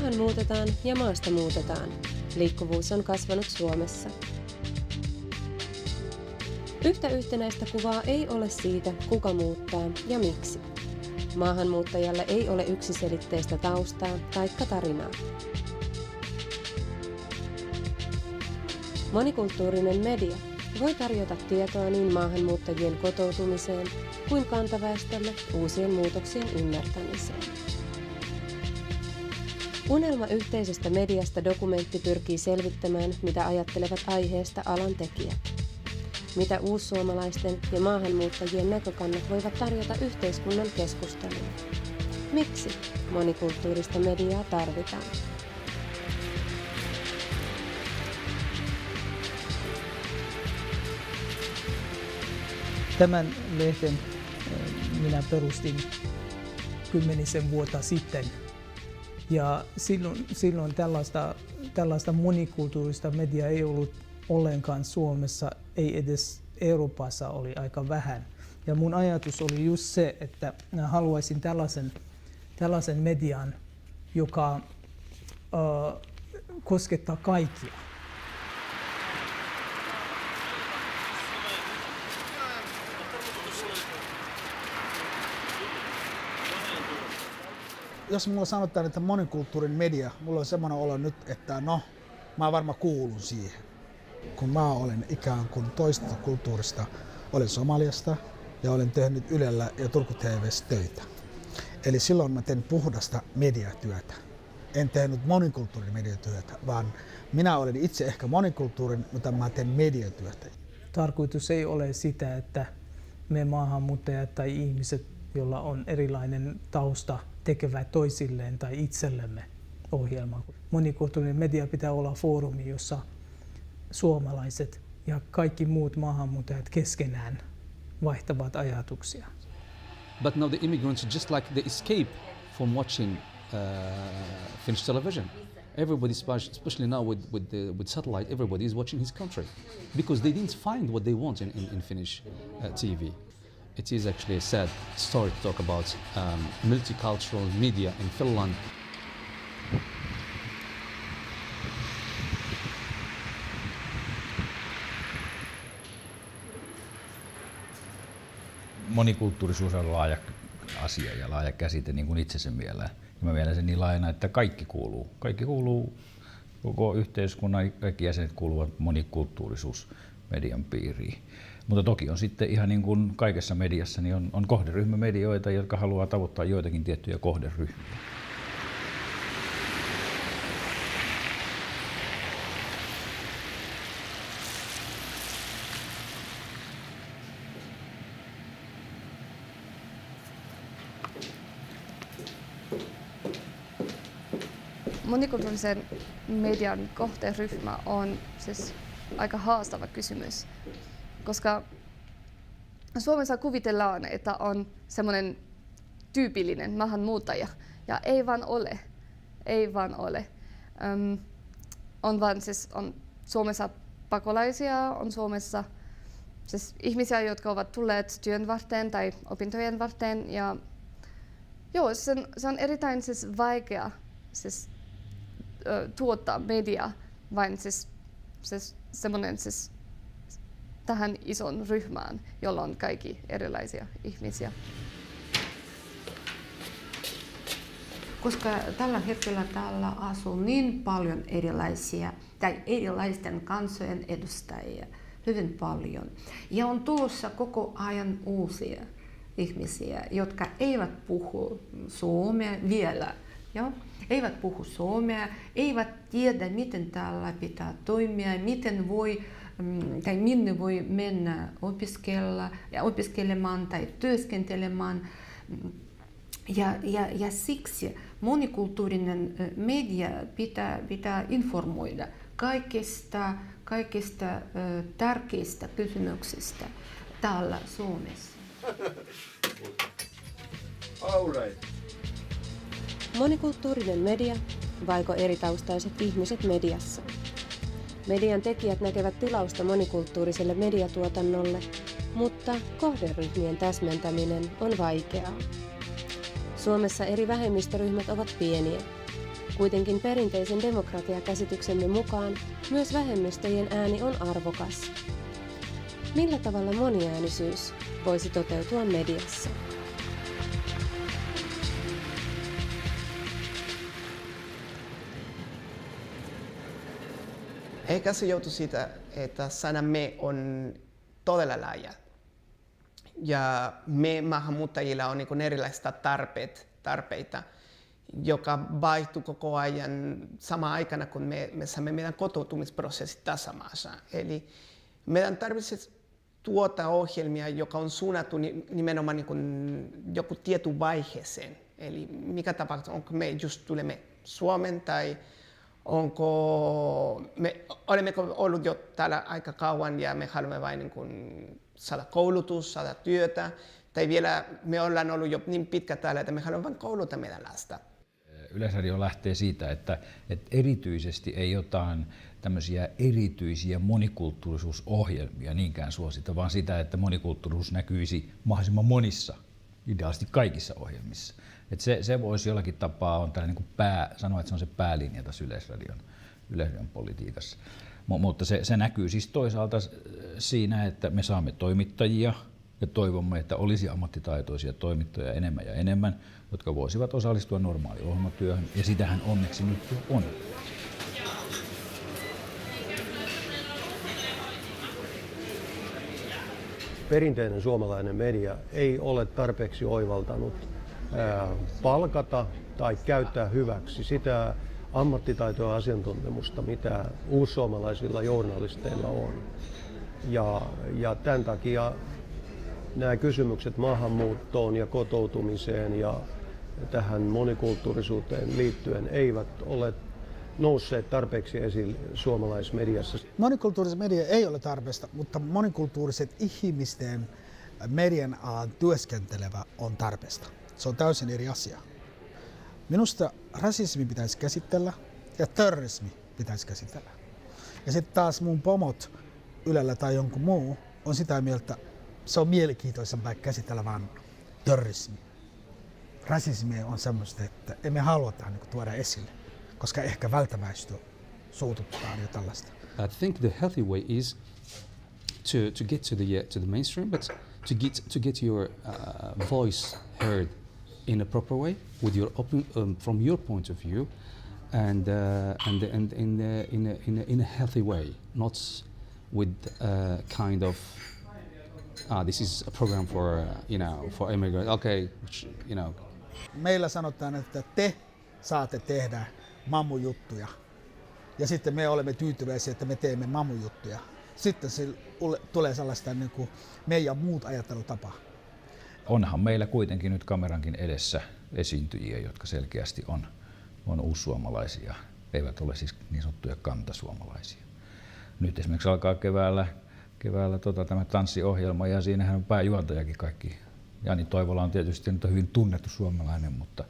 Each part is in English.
Maahan muutetaan ja maasta muutetaan. Liikkuvuus on kasvanut Suomessa. Yhtä yhtenäistä kuvaa ei ole siitä, kuka muuttaa ja miksi. Maahanmuuttajalle ei ole yksiselitteistä taustaa taikka tarinaa. Monikulttuurinen media voi tarjota tietoa niin maahanmuuttajien kotoutumiseen kuin kantaväestölle uusien muutoksien ymmärtämiseen. Unelma yhteisestä mediasta dokumentti pyrkii selvittämään, mitä ajattelevat aiheesta alan tekijät. Mitä uussuomalaisten ja maahanmuuttajien näkökannat voivat tarjota yhteiskunnan keskusteluun. Miksi monikulttuurista mediaa tarvitaan? Tämän lehden minä perustin 10 vuotta sitten. Ja silloin tällaista monikulttuurista mediaa ei ollut ollenkaan Suomessa, ei edes Euroopassa, oli aika vähän. Ja mun ajatus oli just se, että haluaisin tällaisen median, joka koskettaa kaikkia. Jos mulla sanotaan, että monikulttuurinen media, mulla on semmoinen olo nyt, että mä varmaan kuulun siihen. Kun mä olen ikään kuin toista kulttuurista, olen Somaliasta ja olen tehnyt Ylellä ja Turku TV:ssä töitä. Eli silloin mä teen puhdasta mediatyötä. En tehnyt monikulttuurinen mediatyötä, vaan minä olen itse ehkä monikulttuurinen, mutta mä teen mediatyötä. Tarkoitus ei ole sitä, että me maahanmuuttajat tai ihmiset, joilla on erilainen tausta, tekevät toisilleen tai itsellemme ohjelmaa. Monikulttuurinen media pitää olla foorumi, jossa suomalaiset ja kaikki muut maahanmuuttajat keskenään vaihtavat ajatuksia. But now the immigrants, just like they escape from watching Finnish television. Everybody, especially now with satellite, everybody is watching his country because they didn't find what they want in Finnish TV. It is actually a sad story to talk about multicultural media in Finland. Monikulttuurisuus on laaja asia ja laaja käsite, niin kuin itse sen mielää. Mä mielen sen niin laajana, että kaikki kuuluu. Kaikki kuuluu, koko yhteiskunnan, kaikki jäsenet kuuluvat monikulttuurisuusmedian piiriin. Mutta toki on sitten ihan niin kuin kaikessa mediassa, niin on kohderyhmämedioita, jotka haluaa tavoittaa joitakin tiettyjä kohderyhmiä. Monikulttuurisen median kohderyhmä on siis aika haastava kysymys, koska Suomessa kuvitellaan, että on semmoinen tyypillinen maahanmuuttaja, ja ei vaan ole. On Suomessa pakolaisia, on Suomessa siis ihmisiä, jotka ovat tulleet työn varten tai opintojen varten, ja joo, se on erittäin siis vaikea siis tuottaa media vain semmoinen tähän ison ryhmään, jolla on kaikki erilaisia ihmisiä. Koska tällä hetkellä täällä asuu niin paljon erilaisia tai erilaisten kansojen edustajia, hyvin paljon. Ja on tulossa koko ajan uusia ihmisiä, jotka eivät puhu suomea vielä. Joo? Eivät puhu suomea, eivät tiedä, miten täällä pitää toimia, miten voi tai minne voi mennä opiskelemaan tai työskentelemään. Ja siksi monikulttuurinen media pitää informoida kaikista tärkeistä kysymyksistä täällä Suomessa. All right. Monikulttuurinen media, vaiko eritaustaiset ihmiset mediassa? Median tekijät näkevät tilausta monikulttuuriselle mediatuotannolle, mutta kohderyhmien täsmentäminen on vaikeaa. Suomessa eri vähemmistöryhmät ovat pieniä. Kuitenkin perinteisen demokratiakäsityksemme mukaan myös vähemmistöjen ääni on arvokas. Millä tavalla moniäänisyys voisi toteutua mediassa? Ehkä se johtuu siitä, että sana me on todella laaja. Ja me maahanmuuttajilla on niin erilaisia tarpeita, joka vaihtuu koko ajan sama aikana, kun me saamme meidän kotoutumisprosessit tässä maassa. Eli meidän tarvitsee tuota ohjelmia, joka on suunnattu nimenomaan niin joku tietyn vaiheeseen. Eli mikä tapahtuu, onko me just tulemme Suomen tai olemmeko ollut jo täällä aika kauan ja me haluamme vain niin saada koulutus, saada työtä, tai vielä me ollaan ollut jo niin pitkä täällä, että me haluamme vain kouluttaa meidän lasta. Yleisradio lähtee siitä, että erityisesti ei jotain tämmöisiä erityisiä monikulttuurisuusohjelmia niinkään suosita, vaan sitä, että monikulttuurisuus näkyisi mahdollisimman monissa, ideaalisesti kaikissa ohjelmissa. Että se voisi jollakin tapaa on tällainen niin kuin sanoa, että se on se päälinja tässä Yleisradion politiikassa. Mutta se näkyy siis toisaalta siinä, että me saamme toimittajia ja toivomme, että olisi ammattitaitoisia toimittajia enemmän ja enemmän, jotka voisivat osallistua normaaliin ohjelmatyöhön, ja sitähän onneksi nyt jo on. Perinteinen suomalainen media ei ole tarpeeksi oivaltanut palkata tai käyttää hyväksi sitä ammattitaitoa ja asiantuntemusta, mitä uussuomalaisilla journalisteilla on. Ja tämän takia nämä kysymykset maahanmuuttoon ja kotoutumiseen ja tähän monikulttuurisuuteen liittyen eivät ole nousseet tarpeeksi esille suomalaismediassa. Monikulttuurisen media ei ole tarpeesta, mutta monikulttuuriset ihmisten median alan työskentelevä on tarpeesta. Se on täysin eri asia. Minusta rasismi pitäisi käsitellä ja terrorismi pitäisi käsitellä. Ja sitten taas mun pomot Ylellä tai jonkun muu on sitä mieltä, se on mielenkiintoisempaa käsitellä vaan terrorismi. Rasismi on semmoista, että emme halua tähän tuoda esille, koska ehkä välttämäistö suututtaa jo tällaista. I think the healthy way is to get to the mainstream, but to get your voice heard in a proper way, with your from your point of view, and in a healthy way, not with kind of this is a program for for immigrants. Okay, Meillä sanotaan, että te saatte tehdä mammujuttuja, ja sitten me olemme tyytyväisiä, että me teemme mammujuttuja. Sitten tulee sellaista niin kuin meidän muut ajattelutapa. Onhan meillä kuitenkin nyt kamerankin edessä esiintyjiä, jotka selkeästi on uussuomalaisia, eivät ole siis niin sanottuja kantasuomalaisia. Nyt esimerkiksi alkaa keväällä tämä tanssiohjelma, ja siinähän on pääjuontajakin kaikki. Jani Toivola on tietysti nyt hyvin tunnettu suomalainen, mutta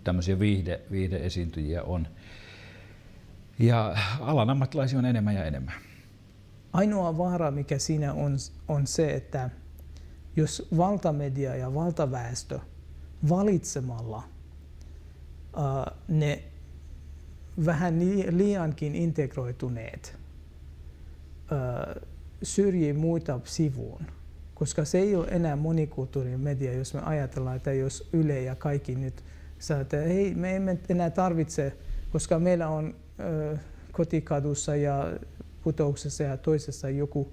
tämmöisiä viihde-esiintyjiä on. Ja alan ammattilaisia on enemmän ja enemmän. Ainoa vaara, mikä siinä on se, että jos valtamedia ja valtaväestö valitsemalla ne vähän liiankin integroituneet syrjii muita sivuun, koska se ei ole enää monikulttuurinen media, jos me ajatellaan, että jos Yle ja kaikki nyt sanoo, että hei, me emme enää tarvitse, koska meillä on kotikadussa ja putouksessa ja toisessa joku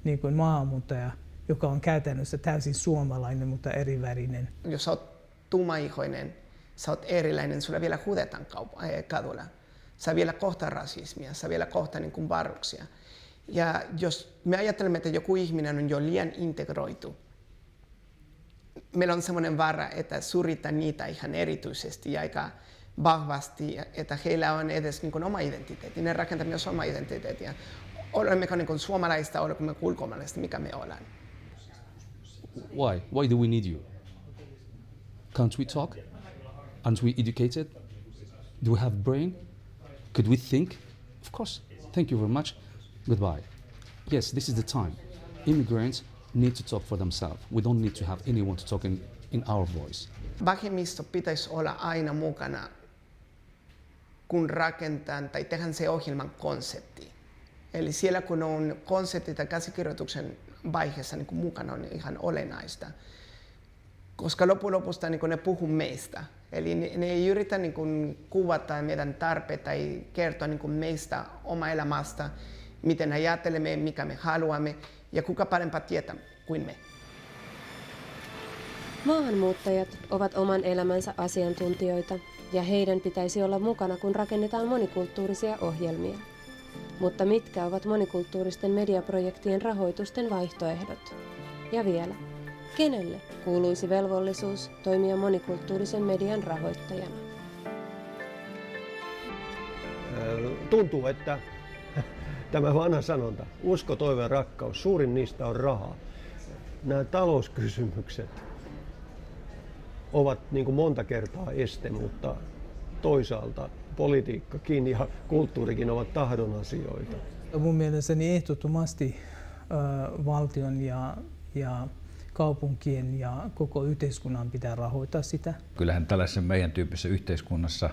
niin kuin maahanmuuttaja, joka on käytännössä täysin suomalainen, mutta erivärinen. Jos sä oot tummaihoinen, sä oot erilainen, sulla vielä huudetaan kadulla. Sä vielä kohtaa rasismia, sä vielä kohtaa niin kuin varruksia. Ja jos me ajattelemme, että joku ihminen on jo liian integroitu, meillä on sellainen vaara, että syrjitään niitä ihan erityisesti ja aika vahvasti, että heillä on edes niin kuin oma identiteetti. Ne rakentaa myös oma identiteettiä. Olemmeko niin kuin suomalaista, olemmeko ulkomaalaista, mikä me ollaan? Why? Why do we need you? Can't we talk? Aren't we educated? Do we have brain? Could we think? Of course. Thank you very much. Goodbye. Yes, this is the time. Immigrants need to talk for themselves. We don't need to have anyone to talk in our voice. Vähemmistö pitäisi olla aina mukana kun rakentaan tai tehdään se ohjelman konsepti. Eli siellä kun on konsepti tai käsikirjoituksen vaiheessa niin mukana on ihan olennaista. Koska lopusta niin ne puhuu meistä. Eli ne ei yritä niin kuvata meidän tarpeita tai kertoa niin meistä oma elämästä, miten ajattelemme, mikä me haluamme ja kuka parempaa tietää kuin me. Maahanmuuttajat ovat oman elämänsä asiantuntijoita ja heidän pitäisi olla mukana, kun rakennetaan monikulttuurisia ohjelmia. Mutta mitkä ovat monikulttuuristen mediaprojektien rahoitusten vaihtoehdot? Ja vielä, kenelle kuuluisi velvollisuus toimia monikulttuurisen median rahoittajana? Tuntuu, että tämä vanha sanonta, usko, toive ja rakkaus, suurin niistä on rahaa. Nämä talouskysymykset ovat niin kuin monta kertaa este, mutta toisaalta politiikkakin ja kulttuurikin ovat tahdon asioita. Mun mielestäni ehdottomasti valtion ja kaupunkien ja koko yhteiskunnan pitää rahoittaa sitä. Kyllähän tällaisessa meidän tyyppisessä yhteiskunnassa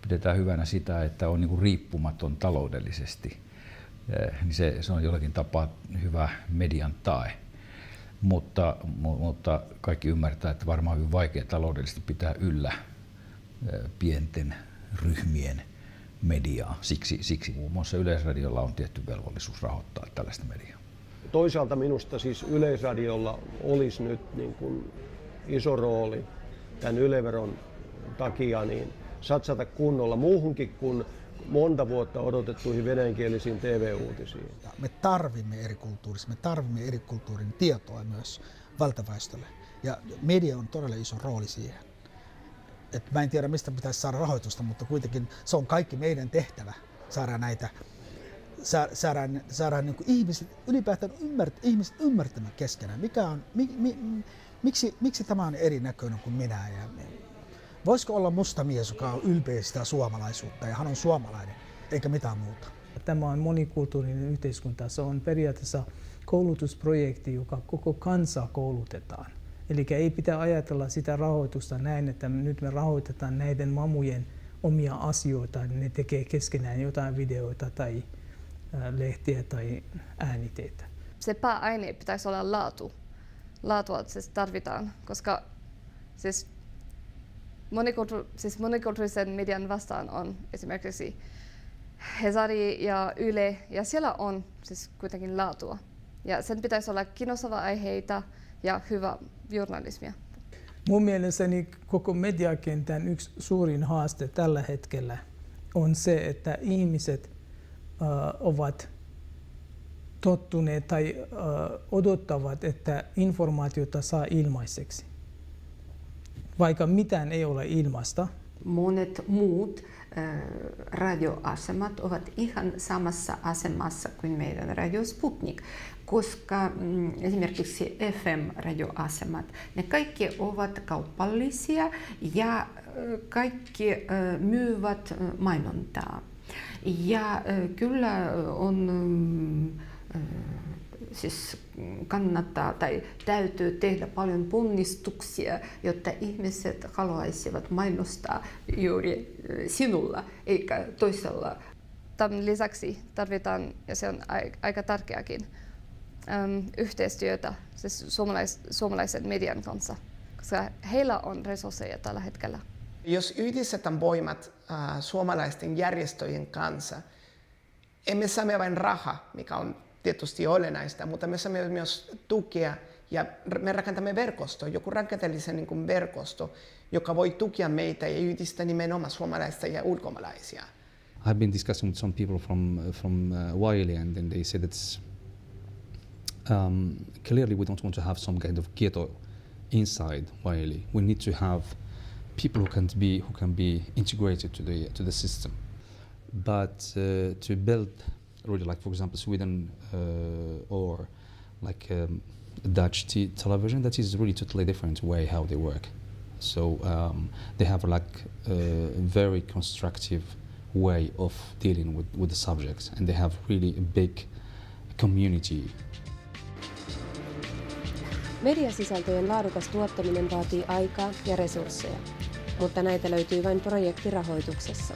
pidetään hyvänä sitä, että on niin kuin riippumaton taloudellisesti. Niin se on jollakin tapaa hyvä median tae. Mutta kaikki ymmärtää, että varmaan hyvin vaikea taloudellisesti pitää yllä pienten ryhmien mediaa. Siksi muun muassa Yleisradiolla on tietty velvollisuus rahoittaa tällaista mediaa. Toisaalta minusta siis Yleisradiolla olisi nyt niin kuin iso rooli tämän Yle-veron takia niin satsata kunnolla muuhunkin kuin monta vuotta odotettuihin venäjänkielisiin TV-uutisiin. Me tarvimme eri kulttuurin tietoa myös valtaväestölle. Ja media on todella iso rooli siihen. Et mä en tiedä, mistä pitäisi saada rahoitusta, mutta kuitenkin se on kaikki meidän tehtävä saada näitä, saada niin kuin ihmiset ylipäätään ihmiset ymmärtämään keskenään. Miksi tämä on erinäköinen kuin minä? Voisiko olla musta mies, joka on ylpeä sitä suomalaisuutta ja hän on suomalainen, eikä mitään muuta? Tämä on monikulttuurinen yhteiskunta. Se on periaatteessa koulutusprojekti, joka koko kansaa koulutetaan. Eli ei pitää ajatella sitä rahoitusta näin, että nyt me rahoitetaan näiden mamujen omia asioita, niin ne tekee keskenään jotain videoita tai lehtiä tai äänitteitä. Se pääaine pitäisi olla laatu. Laatua siis tarvitaan, koska siis monikulttuurisen median vastaan on esimerkiksi Hesari ja Yle, ja siellä on siis kuitenkin laatua. Ja sen pitäisi olla kiinnostavia aiheita ja hyvä journalismia. Mun mielestäni koko mediakentän yksi suurin haaste tällä hetkellä on se, että ihmiset ovat tottuneet tai odottavat, että informaatiota saa ilmaiseksi. Vaikka mitään ei ole ilmaista. Monet muut radioasemat ovat ihan samassa asemassa kuin meidän Radio Sputnik, koska esimerkiksi FM-radioasemat, ne kaikki ovat kaupallisia ja kaikki myyvät mainontaa. Ja kyllä on siis kannattaa tai täytyy tehdä paljon ponnistuksia, jotta ihmiset haluaisivat mainostaa juuri sinulla eikä toisella. Tämän lisäksi tarvitaan, ja se on aika tärkeäkin, yhteistyötä siis suomalaisen median kanssa, koska heillä on resursseja tällä hetkellä. Jos yhdistetään voimat suomalaisten järjestöjen kanssa, emme saa vain rahaa, mikä on tietysti olennaista, mutta me saamme myös tukea ja me rakentamme verkosto, joku rakenteellisen niin verkosto, joka voi tukea meitä ja yhdistää nimenomaan suomalaisia ja ulkomaalaisia. I've been discussing with some people from Wiley, and then they said it's clearly we don't want to have some kind of ghetto inside Wiley. We need to have people who can be integrated to the system. But to build really, like for example Sweden or like Dutch television, that is really totally different way how they work. So they have like a very constructive way of dealing with the subjects, and they have really a big community. Mediasisältöjen laadukas tuottaminen vaatii aikaa ja resursseja, mutta näitä löytyy vain projektirahoituksessa.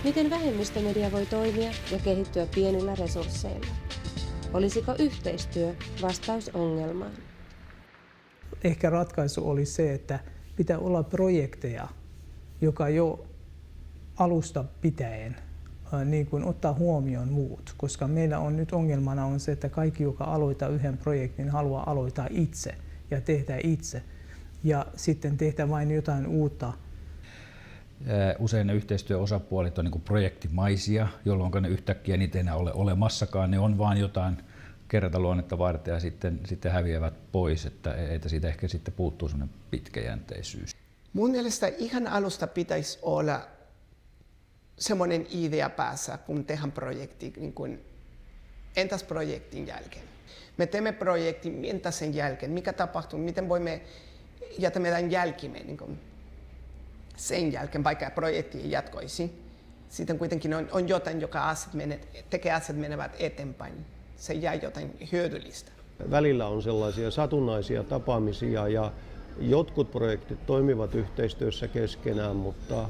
Miten vähemmistömedia voi toimia ja kehittyä pienillä resursseilla? Olisiko yhteistyö vastaus ongelmaan? Ehkä ratkaisu oli se, että pitää olla projekteja, joka jo alusta pitäen niin kuin ottaa huomioon muut, koska meillä on nyt ongelmana on se, että kaikki, joka aloittaa yhden projektin, haluaa aloittaa itse ja tehdä itse ja sitten tehdä vain jotain uutta. Usein ne yhteistyöosapuolet on niin kuin projektimaisia, jolloin ne yhtäkkiä niitä ei enää ole olemassakaan. Ne on vain jotain kertaluonnetta varten ja sitten häviävät pois, että siitä ehkä sitten puuttuu sellainen pitkäjänteisyys. Mun mielestä ihan alusta pitäisi olla semmoinen idea päässä, kun tehdään projekti, niin kuin, entäs projektin jälkeen? Me teemme projektin, entä sen jälkeen? Mikä tapahtuu? Miten voimme jättää meidän jälkimme niin kuin sen jälkeen, vaikka projekti ei jatkoisi? Sitten kuitenkin on jotain, joka tekee asiat menevät eteenpäin. Se jää jotain hyödyllistä. Välillä on sellaisia satunnaisia tapaamisia ja jotkut projektit toimivat yhteistyössä keskenään, mutta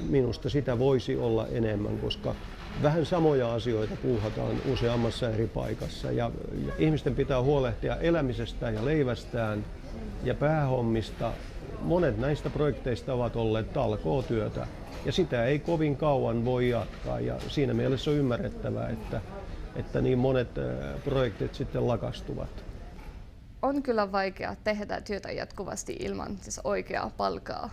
minusta sitä voisi olla enemmän, koska vähän samoja asioita puuhataan useammassa eri paikassa ja ihmisten pitää huolehtia elämisestään ja leivästään ja päähommista. Monet näistä projekteista ovat olleet talkootyötä ja sitä ei kovin kauan voi jatkaa ja siinä mielessä on ymmärrettävää, että niin monet projektit sitten lakastuvat. On kyllä vaikea tehdä työtä jatkuvasti ilman siis oikeaa palkkaa.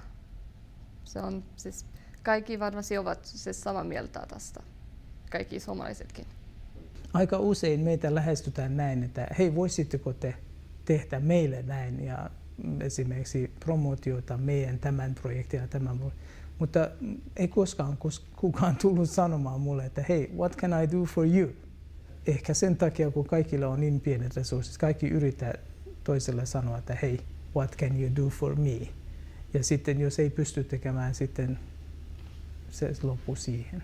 Se on siis kaikki varmasti ovat siis samaa mieltä tästä, kaikki suomalaisetkin. Aika usein meitä lähestytään näin, että hei, voisitteko te tehdä meille näin ja esimerkiksi promootiota meidän tämän projektin ja tämän. Mutta ei koskaan kukaan tullut sanomaan mulle, että hei, what can I do for you? Ehkä sen takia, kun kaikilla on niin pienet resurssit, kaikki yrittää toiselle sanoa, että hei, what can you do for me? Ja sitten jos ei pysty tekemään, sitten se loppuu siihen.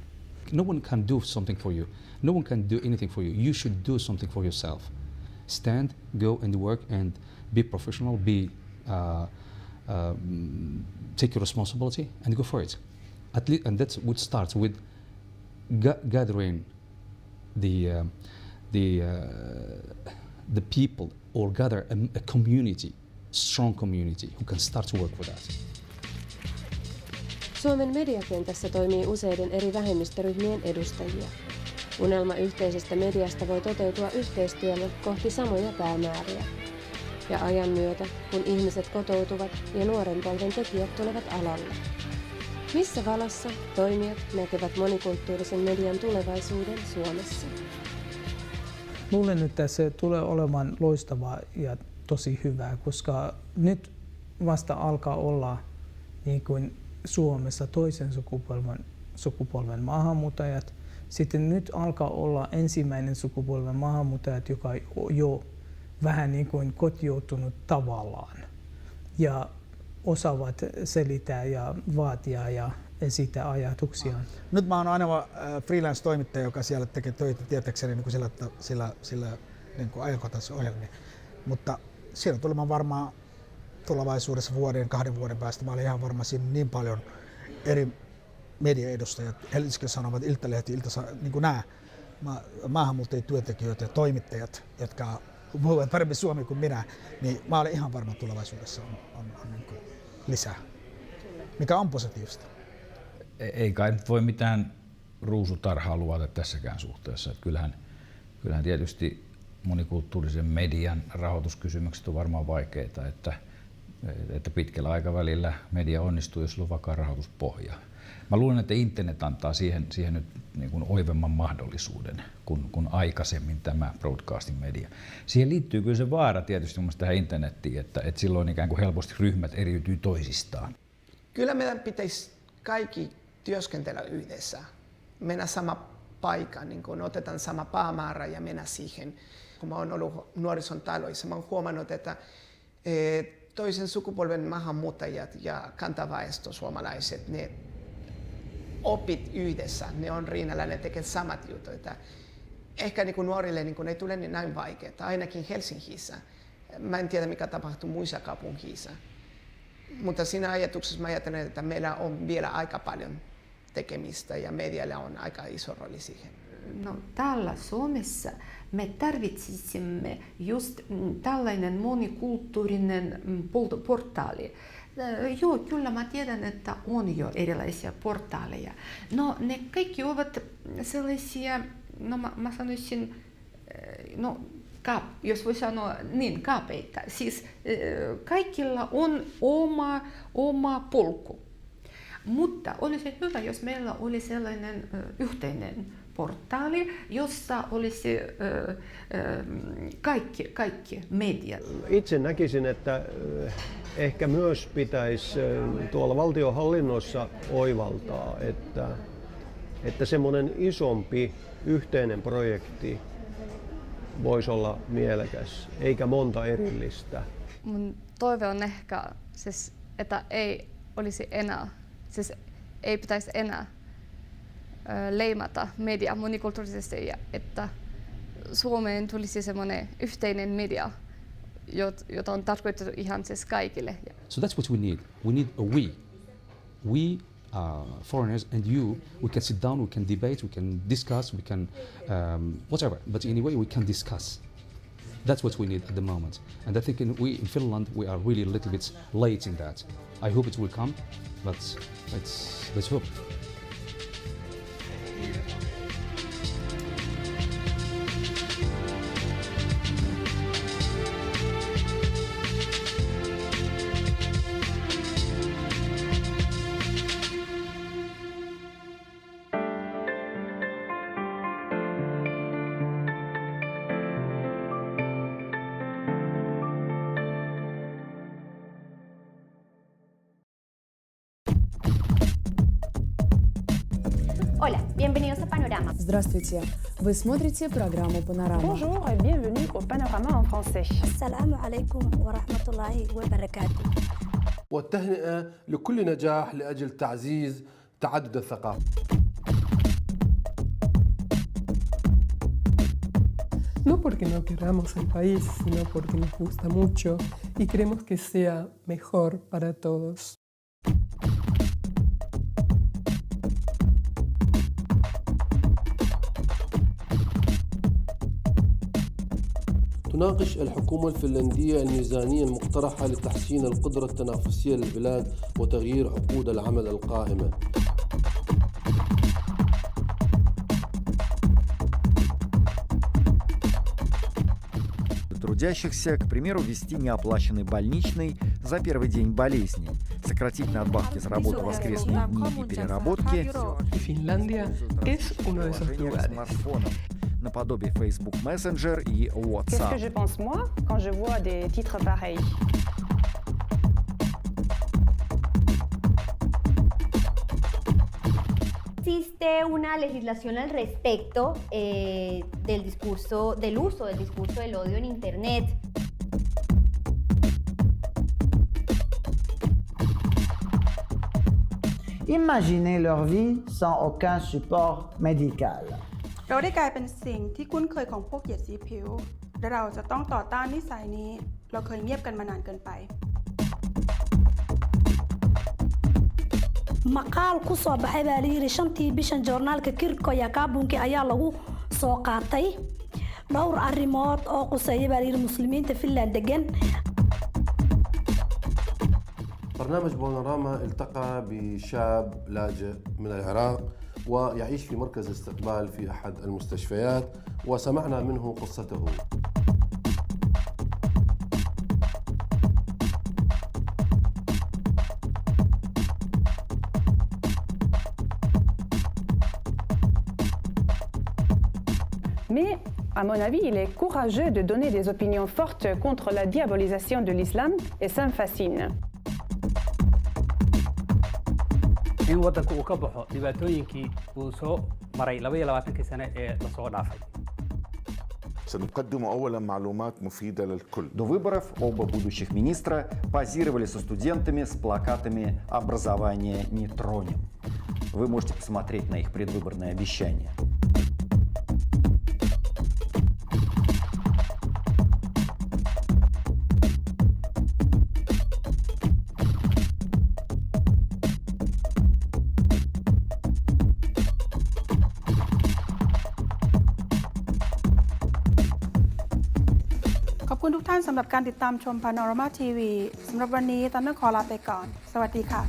No one can do something for you. No one can do anything for you. You should do something for yourself. Stand, go and work and be professional, take your responsibility and go for it. And that's what starts with gathering the people or gather a community, strong community who can start to work with us. Suomen mediakentässä toimii useiden eri vähemmistöryhmien edustajia. Unelma yhteisestä mediasta voi toteutua yhteistyöllä kohti samoja päämääriä. Ja ajan myötä, kun ihmiset kotoutuvat ja nuoren polven tekijät tulevat alalle. Missä valossa toimijat näkevät monikulttuurisen median tulevaisuuden Suomessa? Luulen, että se tulee olemaan loistavaa ja tosi hyvää, koska nyt vasta alkaa olla niin kuin Suomessa toisen sukupolven maahanmuuttajat. Sitten nyt alkaa olla ensimmäinen sukupolven maahanmuuttajat, joka on jo vähän niin kuin kotiutunut tavallaan ja osaavat selittää ja vaatia ja esittää ajatuksiaan. Nyt mä oon ainoa freelance-toimittaja, joka siellä tekee töitä tietääkseni niin kuin sillä niin kuin ajankohtaisessa ohjelmia. Mutta siellä tulemaan varmaan tulevaisuudessa vuoden, 2 vuoden päästä. Mä olin ihan varma siinä niin paljon eri mediaedustajat, Helsingin Sanomat, Iltalehti, niin kuin nämä maahanmuuttajien työntekijöitä ja toimittajat, jotka puhuvat paremmin suomea kuin minä, niin mä olen ihan varma tulevaisuudessa on niin kuin lisää, mikä on positiivista. Ei kai nyt voi mitään ruusutarhaa luvata tässäkään suhteessa. Että kyllähän tietysti monikulttuurisen median rahoituskysymykset on varmaan vaikeita, että pitkällä aikavälillä media onnistuu, jos on vakaa rahoituspohja. Mä luulen, että internet antaa siihen nyt niin kuin oivemman mahdollisuuden kuin aikaisemmin tämä broadcasting media. Siihen liittyy kyllä se vaara tietysti tähän internettiin, että silloin ikään kuin helposti ryhmät eriytyy toisistaan. Kyllä meidän pitäisi kaikki työskentellä yhdessä. Mennä sama paikka, niin kun otetaan sama päämäärä ja mennä siihen. Kun mä oon ollut nuorison taloissa, mä oon huomannut, että toisen sukupolven maahanmuuttajat ja kantaväestö suomalaiset, ne opit yhdessä, ne on rinnalla, ne tekevät samat jutut. Ehkä niin nuorille niin ei tule niin näin vaikeaa, ainakin Helsingissä. Mä en tiedä, mikä tapahtuu muissa kaupungeissa. Mutta siinä ajatuksessa mä ajattelen, että meillä on vielä aika paljon tekemistä ja medialla on aika iso rooli siihen. No, täällä Suomessa me tarvitsisimme just tällainen monikulttuurinen portaali. Joo, kyllä mä tiedän, että on jo erilaisia portaaleja. No, ne kaikki ovat sellaisia, no mä sanoisin, no, jos voi sanoa niin, kaapeita. Siis kaikilla on oma polku. Mutta olisi hyvä, jos meillä oli sellainen yhteinen portaali, jossa olisi kaikki mediat. Itse näkisin, että ehkä myös pitäisi tuolla valtionhallinnossa oivaltaa, että semmoinen isompi yhteinen projekti voisi olla mielekäs, eikä monta erillistä. Mun toive on ehkä, siis, että ei olisi enää, siis ei pitäisi enää leimata media monikulttuurisesti ja että Suomeen tulisi semmoinen yhteinen media, jota on tarkoitettu ihan siis kaikille. So that's what we need. We need a we. We, foreigners and you, we can sit down, we can debate, we can discuss, we can whatever. But anyway, we can discuss. That's what we need at the moment. And I think in Finland, we are really a little bit late in that. I hope it will come, but let's hope. Hola, bienvenidos a Panorama. Здравствуйте, вы смотрите программу «Panorama». Bonjour et bienvenue au Panorama en français. Assalamu alaikum wa rahmatullahi wa barakatuh. والتهنئة لكل نجاح لأجل تعزيز تعدد الثقافة. No porque no queramos el país, sino porque nos gusta mucho y queremos que sea mejor para todos. تناقش الحكومة الفنلندية الميزانية المقترحة لتحسين القدرة التنافسية للبلاد وتغيير عقود العمل القائمة. Трудящихся, к примеру, ввести неоплаченный больничный за первый день болезни, сократить надбавки за работу в воскресные дни и переработки, наподобие Facebook Messenger и WhatsApp. Qu'est-ce que je pense moi quand je vois des titres pareils? Existe una legislación al respecto del uso del discurso del odio en Internet. Imaginez leur vie sans aucun support médical. เราได้กลายเป็นสิ่งที่คุ้นเคยของพวกเหยียดสีผิวและเราจะต้องต่อต้านนิสัยนี้เราเคยเงียบกันมานานเกินไป maqaal ku soo baxay baa la yidhi shantii bishan joornaalka kirko iyo kaabunki ayaa lagu soo qaatay dhowr arrimood oo quseeya baa la yidhi muslimiinta Finland degan. برنامج بانوراما التقى بشاب لاجئ من العراق ويعيش في مركز استقبال في أحد المستشفيات وسمعنا منه قصته. Mais, à mon avis, il est courageux de donner des opinions fortes contre la diabolisation de l'islam et ça me fascine. in waddanku uu ka baxo dhibaatooyinkii uu soo maray 22 sano ee la soo dhaafay. سنقدم أولا معلومات مفيدة للكل. До выборов оба будущих министра позировали со студентами с плакатами «Образование не тронем». Вы можете посмотреть на их предвыборные обещания. คุณทุกท่านสำหรับการติดตามชม Panorama TV สำหรับวันนี้ตันต้องขอลาไปก่อนสวัสดีค่ะ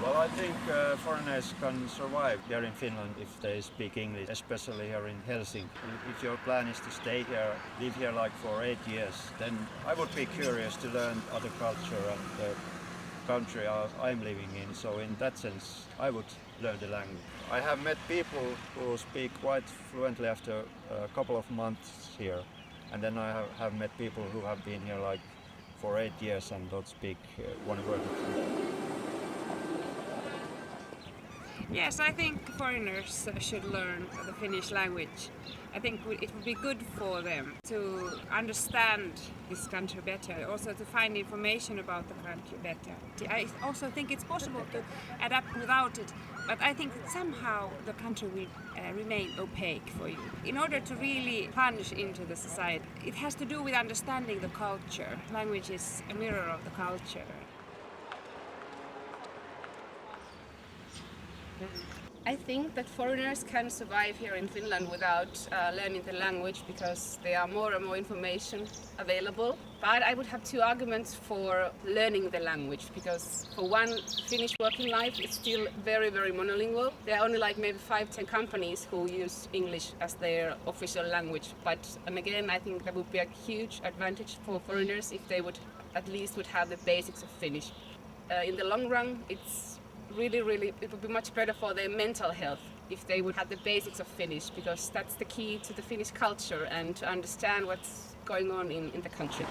Well, I think foreigners can survive here in Finland if they speak English, especially here in Helsinki. If your plan is to stay here, live here like for 8 years, then I would be curious to learn other culture and the country I'm living in. So in that sense, I would learn the language. I have met people who speak quite fluently after a couple of months here. And then I have met people who have been here like for 8 years and don't speak one word. Yes, I think foreigners should learn the Finnish language. I think it would be good for them to understand this country better, also to find information about the country better. I also think it's possible to adapt without it, but I think that somehow the country will remain opaque for you. In order to really plunge into the society, it has to do with understanding the culture. Language is a mirror of the culture. I think that foreigners can survive here in Finland without learning the language because there are more and more information available. But I would have two arguments for learning the language because for one, Finnish working life is still very, very monolingual. There are only like maybe 5-10 companies who use English as their official language. And again, I think that would be a huge advantage for foreigners if they would at least have the basics of Finnish. In the long run, it would be much better for their mental health if they would have the basics of Finnish because that's the key to the Finnish culture and to understand what's going on in the country.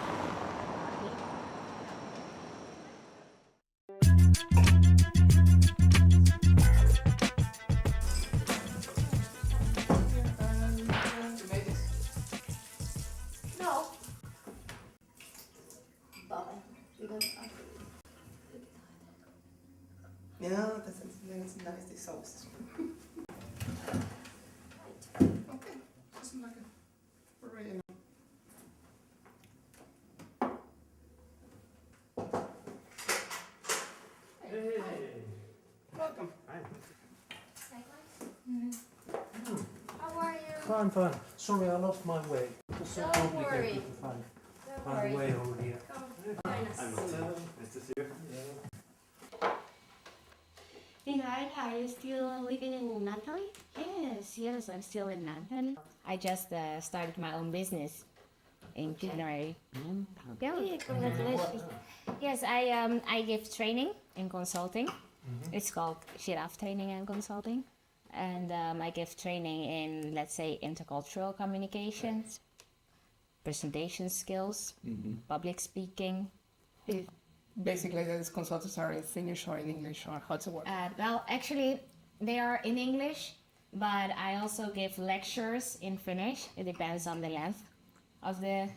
No. Ja, das ist nice sauce. Okay, just like a very Hey, welcome. Hi. How are you? Fine, fine. Sorry, I lost my way. It was so Don't complicated worry. to find the way over here. Hello. Nice to see you. Hey, are you still living in Nathan? Yes, I'm still in London. I just started my own business in January. Yeah, congratulations. Yes, I give training in consulting. It's called Giraffe Training and Consulting. And I give training in, let's say, intercultural communications, presentation skills, public speaking. Basically, those consultants are in Finnish or in English, or how to work? Well, actually, they are in English, but I also give lectures in Finnish. It depends on the length of the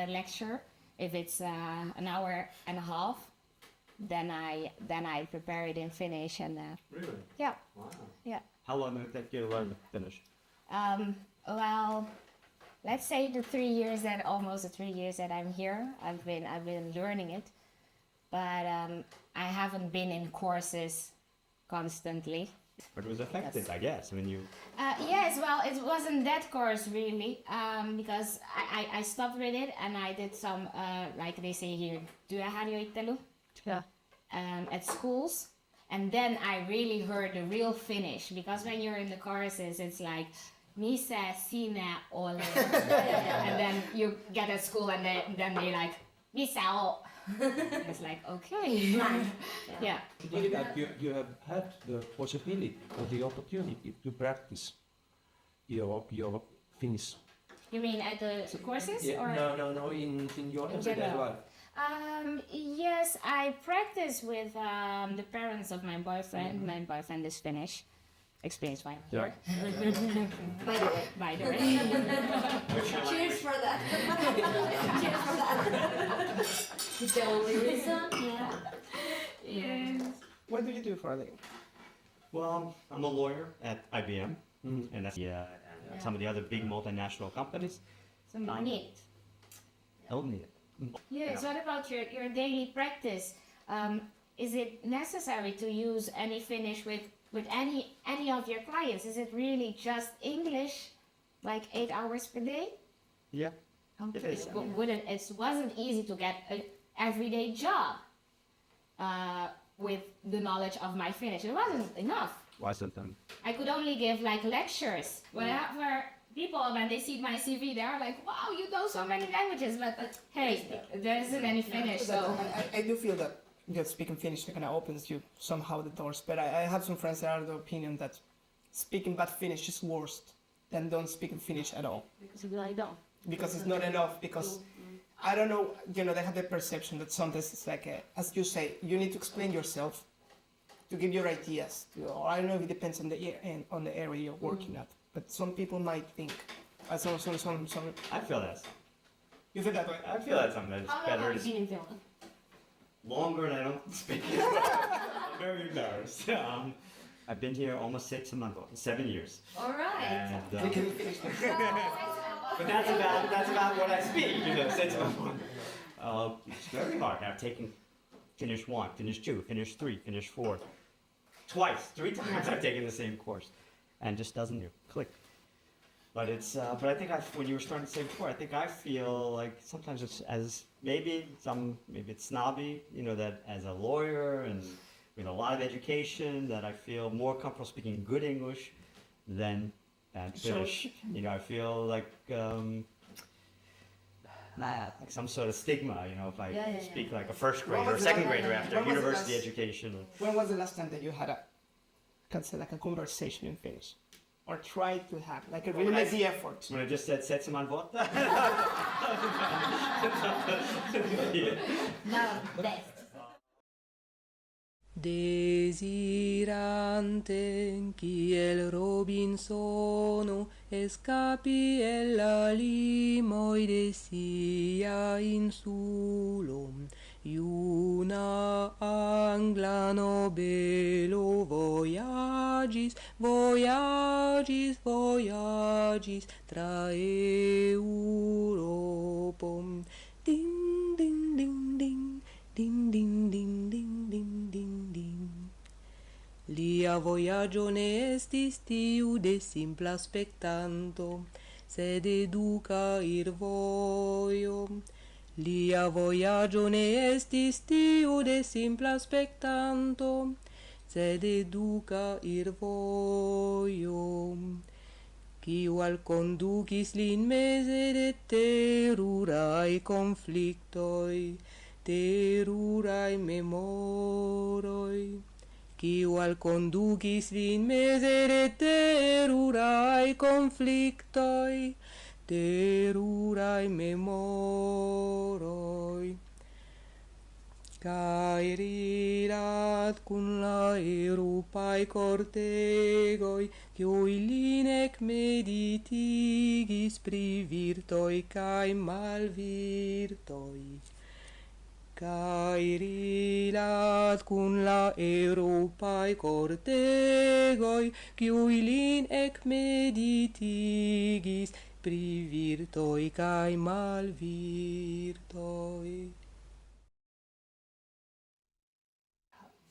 lecture. If it's an hour and a half, then I prepare it in Finnish and. Really? Yeah. Wow. Yeah. How long did it take you to learn Finnish? Well, let's say almost the 3 years that I'm here, I've been learning it. But I haven't been in courses constantly. But it was effective, I guess. I mean, you. Yes, well, it wasn't that course really, because I stopped with it and I did some, like they say here, työharjoittelu at schools. And then I really heard the real Finnish, because when you're in the courses, it's like, missä sinä olet? And then you get at school and then they like, missä olet? It's like, okay. Yeah. Given that you have had the possibility or the opportunity to practice your Finnish. You mean at the courses? Yeah, or? No, in your everyday life. Yes, I practice with the parents of my boyfriend. My boyfriend is Finnish. experience why I'm Yeah. here. By the way. Cheers for that. Cheers for that. It's the only reason. Yeah. Yes. What do you do for a living? Well, I'm a lawyer at IBM, and that's and some of the other big multinational companies. So on it. Don't need it. Yes, what about your daily practice? Is it necessary to use any Finnish with any of your clients? Is it really just English, like 8 hours per day? Yeah. It wasn't easy to get an everyday job with the knowledge of my Finnish. It wasn't enough. Wasn't them. I could only give like lectures. Where people, when they see my CV, they are like, wow, you know so many languages, but hey, there isn't any Finnish, so. I do feel that just speaking Finnish kind of opens you somehow the doors, but I have some friends that are of the opinion that speaking bad Finnish is worse than don't speak Finnish at all. Because it's not enough, because I don't know, they have the perception that sometimes it's like, as you say, you need to explain yourself to give your ideas, or I don't know if it depends on the area you're working at, but some people might think, I feel that. You feel that way? I feel that sometimes How long better. have you been in Finland? Longer and I don't speak it. I'm very embarrassed. I've been here almost 7 years. All right. And, but that's about what I speak, 6 months. It's very hard. I've taken Finnish 1, Finnish 2, Finnish 3, Finnish 4. Three times I've taken the same course, and just doesn't click. But it's but I think when you were starting to say before, I think I feel like sometimes it's maybe it's snobby, that as a lawyer and with a lot of education, that I feel more comfortable speaking good English than bad Finnish. I feel like some sort of stigma, if I speak like a first grader or a second grader after university education. When was the last time that you had a conversation in Finnish? Or try to have, really make the effort. When I just said 7 vuotta. No, best. Desiranten kiel Robinsono escapi el la limoi de sia insulo. Iuna angla nobelo voyagis tra Europom. Ding ding ding ding ding ding ding ding ding ding ding. Lia voyaggio ne estis tiu de simpla spectanto, sed educa ir voio. Lia voyaggio ne estis tiu de simpla spectanto, sed educa ir voio. Kiu alconducis lin mese de terurai conflictoi, terurai memoroi. Kiu alconducis lin mese de terurai conflictoi, terurai memoroi. Kai ridat kun la erupai cortegoi, kiui linek meditigis pri virtoi kai malvirtoi. Kai ridat kun la erupai cortegoi, kiui linek meditigis pri virtoi kai malvirtoi.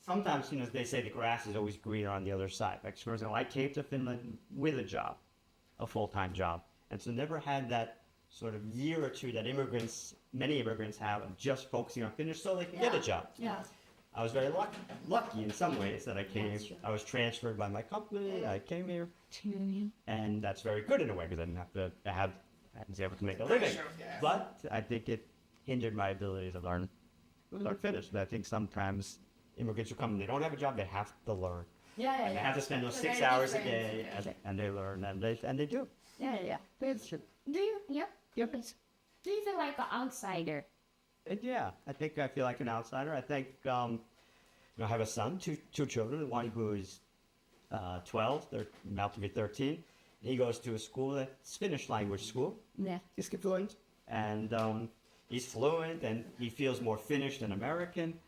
Sometimes, they say the grass is always greener on the other side. Like, for example, I came to Finland with a job, a full-time job, and so never had that sort of year or two that many immigrants have of just focusing on Finnish so they can get a job. Yeah. I was very lucky in some ways that I came. I was transferred by my company. I came here, and that's very good in a way because I didn't have to I was able to make a living. But I think it hindered my ability to learn Finnish. But I think sometimes immigrants who come, they don't have a job, they have to learn. Yeah. And they have to spend those 6 hours a day, and they learn, and they do. Yeah. Do you feel like an outsider? Yeah, I feel like an outsider. I think, I have a son, two children, one who is 12, they're about to be 13. He goes to a school that's Finnish language school. Yeah. He's fluent. And he's fluent and he feels more Finnish than American.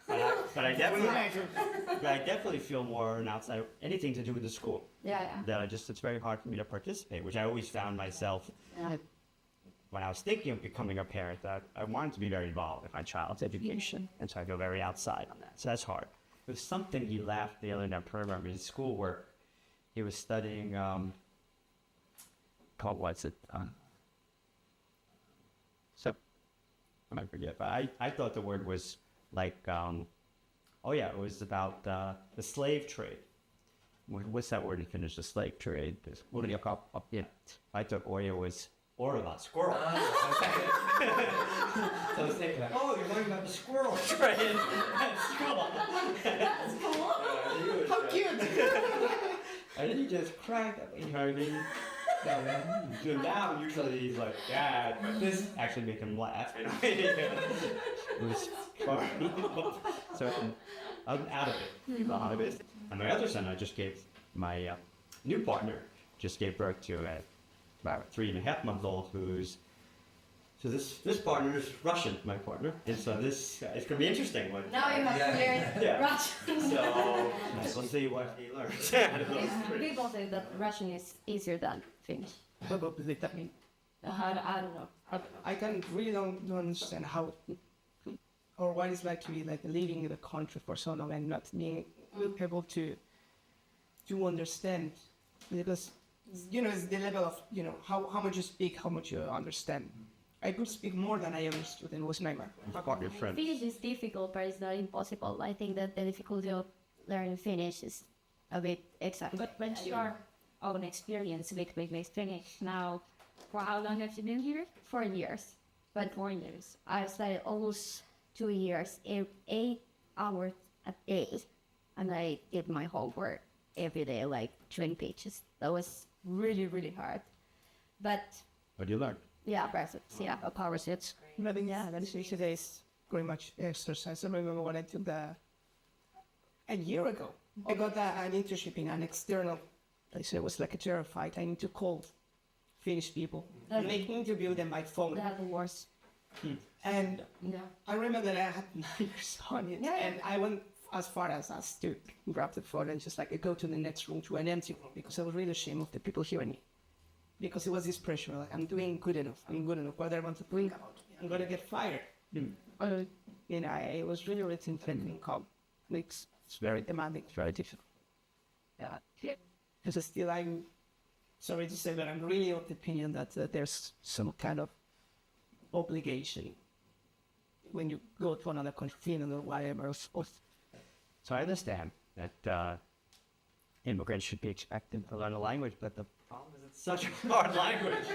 But I definitely feel more an outside, anything to do with the school. Yeah. That it's very hard for me to participate, which I always found myself when I was thinking of becoming a parent, that I wanted to be very involved in my child's education. And so I go very outside on that. So that's hard. There's something he laughed the other night program in school where he was studying, so I might forget, but I thought the word was like, it was about the slave trade. What's that word in Finnish, the slave trade? Yeah. I thought Oya was about squirrel. So I was thinking, you're learning about the squirrel trade at school. That's cool. How cute! And then he just cracked up, you know what I mean? So now usually he's like, Dad, but this actually made him laugh. You know? It was fun. So I'm out of it. And my other son, I just gave my new partner, just gave birth to about 3.5-month-old so this partner is Russian, my partner, and so it's gonna be interesting. Now you have to learn Russian. So we'll see what he learns. People say that Russian is easier than Finnish. What does that mean? I don't know. I don't understand how or what it's like to be like living in the country for so long and not being able to understand, because it's the level of how much you speak, how much you understand. I could speak more than I understood, and it was nightmare. Finnish is difficult, but it's not impossible. I think that the difficulty of learning Finnish is a bit exact. But what's your own experience with Finnish now? For how long have you been here? 4 years. But 4 years. I studied almost 2 years, 8 hours a day, and I did my homework every day, like 20 pages. That was really, really hard. But you learned? Yeah, breakfast. Yeah, a power sets. I think today is pretty much exercise. I remember when I took a year ago. I got an internship in an external place. It was like a terrified. I need to call Finnish people and make interview them by phone. That's the worst. And I remember that I had 9 years on it, and I went as far as to grab the phone and just go to the next room, to an empty room, because I was really ashamed of the people hearing me. Because it was this pressure, like, I'm doing good enough, what I want to bring about, I'm going to get fired. It was really, really intense. It's very demanding, it's very difficult. Because still, I'm sorry to say, but I'm really of the opinion that there's some kind of obligation when you go to another country or whatever. So I understand that immigrants should be expected to learn a language, but the problem is it's such a hard language.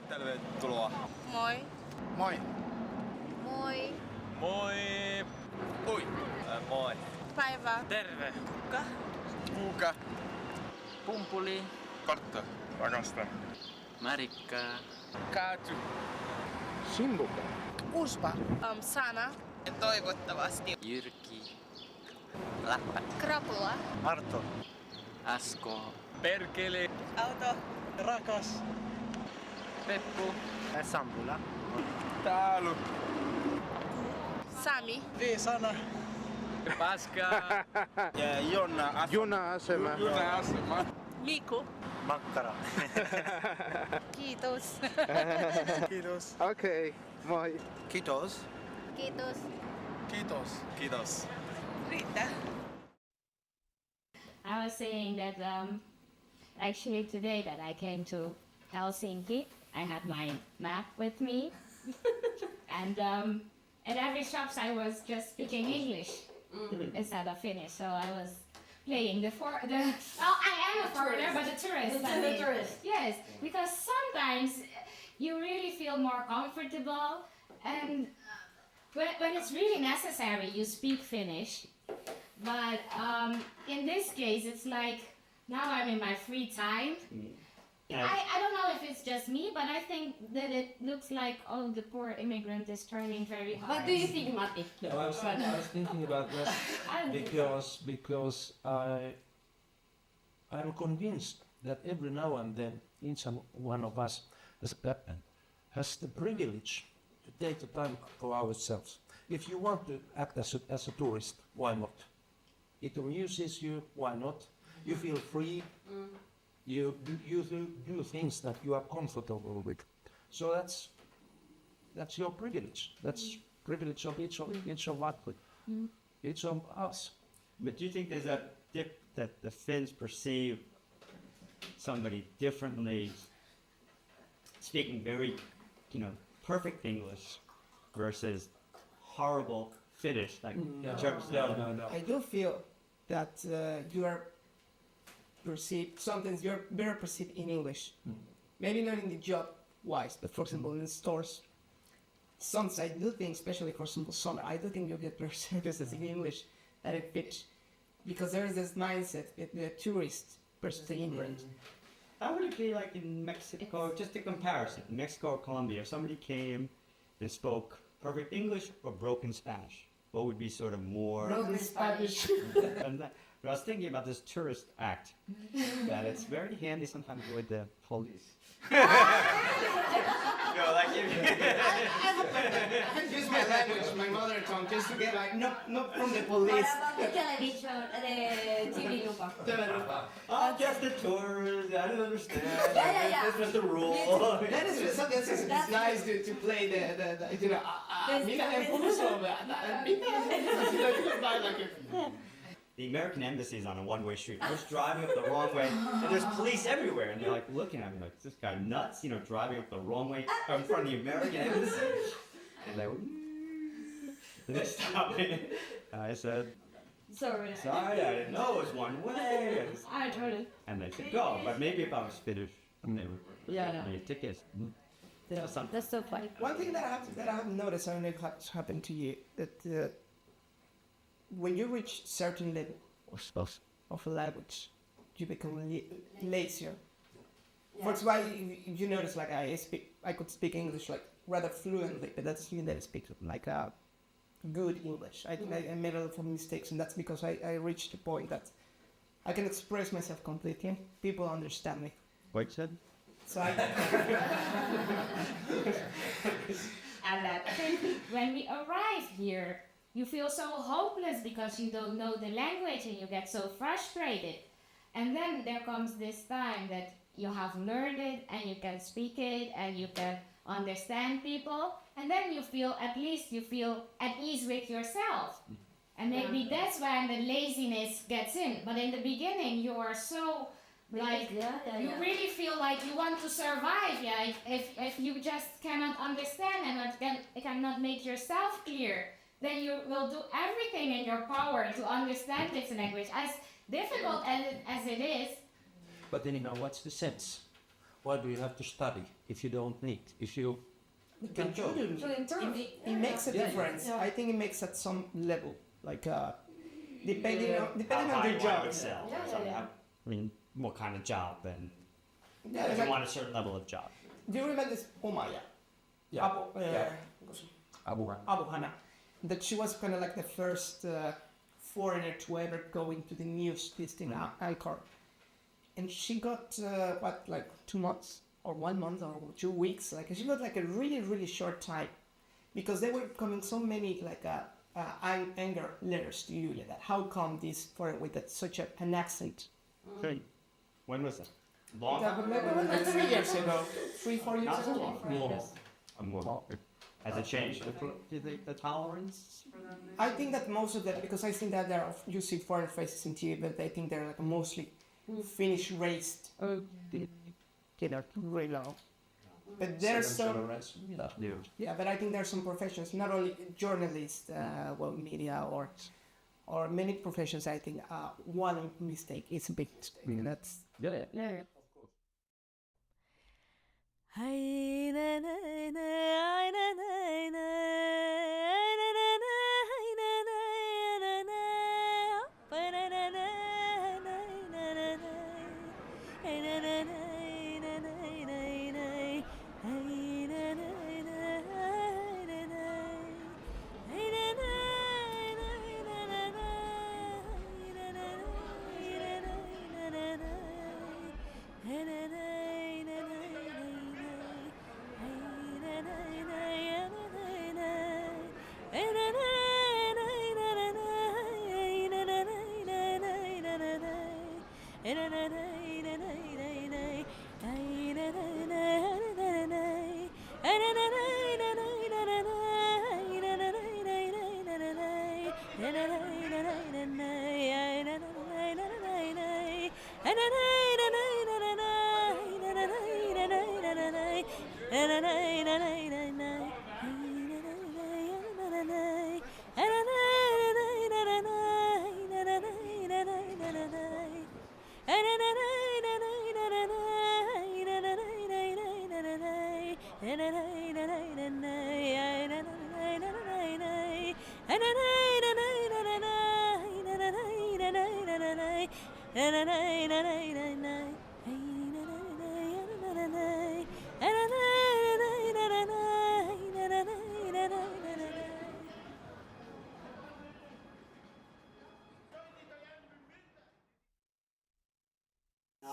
Tervetuloa. Moi. Moi. Moi. Moi. Oi. Moi. Päivä. Terve. Kuka. Kuka. Pumpuli. Kartta. Rakasta. Märikkä. Kääty. Simbuka. Uspa. Sana. Toivottavasti. Jyrki. Läppä. Krapula. Arto. Asko. Perkele. Auto. Rakas. Peppu. Sampula. Täällä. Sami. Viisana. Paska. Ja Jonna. Juna-asema. Juna-asema. Miku. Makkara. Kiitos. Kiitos. Okei. Moi. Kiitos. Kiitos. Kiitos. Kiitos. Riittää. I was saying that actually today that I came to Helsinki, I had my map with me, and at every shops I was just speaking English instead of Finnish. So I was playing I am a foreigner, but a tourist. The tourist. Yes, because sometimes you really feel more comfortable, and when it's really necessary, you speak Finnish. But in this case, it's like now I'm in my free time. I don't know if it's just me, but I think that it looks like all the poor immigrant is trying very hard. What do you think, Matti? No, I was thinking about that because I'm convinced that every now and then each one of us has the privilege to take the time for ourselves. If you want to act as a tourist, why not? It amuses you, why not? You feel free. You do things that you are comfortable with. So that's your privilege. That's privilege of each of us. Each of us. But do you think there's a dip that the Finns perceive somebody differently speaking very, perfect English versus horrible Finnish? Like, No. no. I do feel that you are perceived, sometimes you're better perceived in English. Maybe not in the job wise, but for example in the stores. Sometimes I do think, especially for example summer, I do think you get better services in English than in Finnish. Because there is this mindset, the tourist versus the immigrant. How would it be like in Mexico, just a comparison, Mexico or Colombia, if somebody came and spoke perfect English or broken Spanish? What would be sort of more... Broken Spanish. But I was thinking about this tourist act, that it's very handy sometimes with the police. I use my language, my mother tongue, just to get like, not from the police. I'm just a tourist, I don't understand. That's just the rule. That is something that's nice to play The American embassy is on a one-way street. I was driving up the wrong way, and there's police everywhere, and they're like looking at me like, is this guy nuts? Driving up the wrong way in front of the American embassy. And they stopped me. I said, Sorry, I didn't know it was one way. I totally. And they said, go. But maybe if I was Finnish, they would give me tickets. That's so funny. One thing that I have noticed, I don't know if it's happened to you, that when you reach certain level of a language, you become lazier. For example, you notice like I could speak English like rather fluently, but that doesn't mean that I speak like good English. I think I made a lot of mistakes, and that's because I reached the point that I can express myself completely. People understand me. What said? So I. And that when we arrive here, you feel so hopeless because you don't know the language and you get so frustrated. And then there comes this time that you have learned it and you can speak it and you can understand people. And then you feel at ease with yourself. And maybe that's when the laziness gets in. But in the beginning, you are so you really feel like you want to survive. If you just cannot understand and cannot make yourself clear, then you will do everything in your power to understand this language, as difficult as it is. But then what's the sense? Why do you have to study if you don't need? If you can go. It makes a difference. Yeah. I think it makes at some level, like depending on the job. I mean, what kind of job and if you want a certain level of job. Do you remember this Omaya? Yeah. Abu Hana. That she was kind of like the first foreigner to ever go into the news listing icon. And she got, 2 months or 1 month or 2 weeks. She got a really, really short time. Because there were coming so many anger letters to Julia that how come this foreigner with such an accent? When was that? Long time ago? 3 years ago. 3-4 years ago. More. Has it changed the tolerance for them? I think that most of them, because I think that you see foreign faces in TV, but I think they're mostly Finnish raised. They're really low. But there's some. Yeah, but I think there's some professions, not only journalists, media or many professions. I think one mistake is a big mistake. That's yeah. I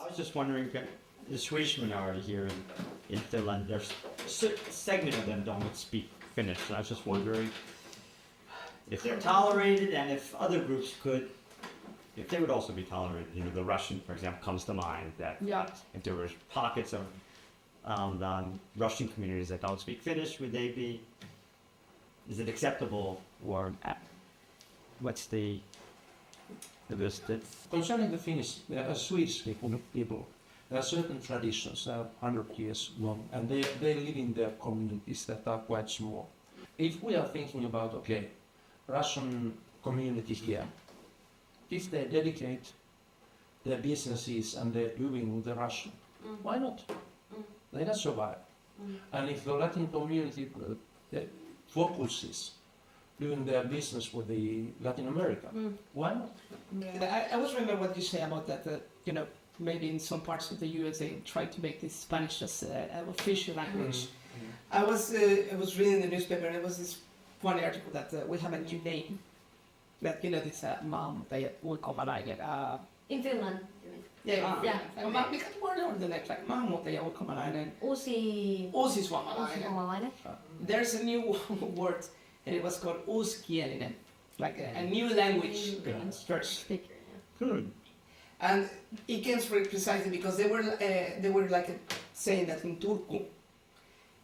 was just wondering, the Swedish minority here in Finland, there's a segment of them don't speak Finnish, and I was just wondering if they're tolerated and if other groups could, if they would also be tolerated. You know, the Russian, for example, comes to mind, that if there were pockets of the Russian communities that don't speak Finnish, would they be, is it acceptable, or what's the Concerning the Finnish, Swedish-speaking people, there are certain traditions that are 100 years long, and they live in their communities that are quite small. If we are thinking about, okay, Russian community here, if they dedicate their businesses and they're doing with the Russian, why not? They can survive. And if the Latin community focuses doing their business with the Latin America, why not? I always remember what you say about that, you know, maybe in some parts of the US they try to make this Spanish as an official language. I was reading the newspaper, and there was this one article that we have a new name, that, you know, this maahanmuuttajien ulkomaalainen. In Finland? Mikä word on the next, like maahanmuuttajien ulkomaalainen? Uusi suomalainen. There's a new word, and it was called uuskielinen, like a new language first. And it came very precisely because they were like saying that in Turku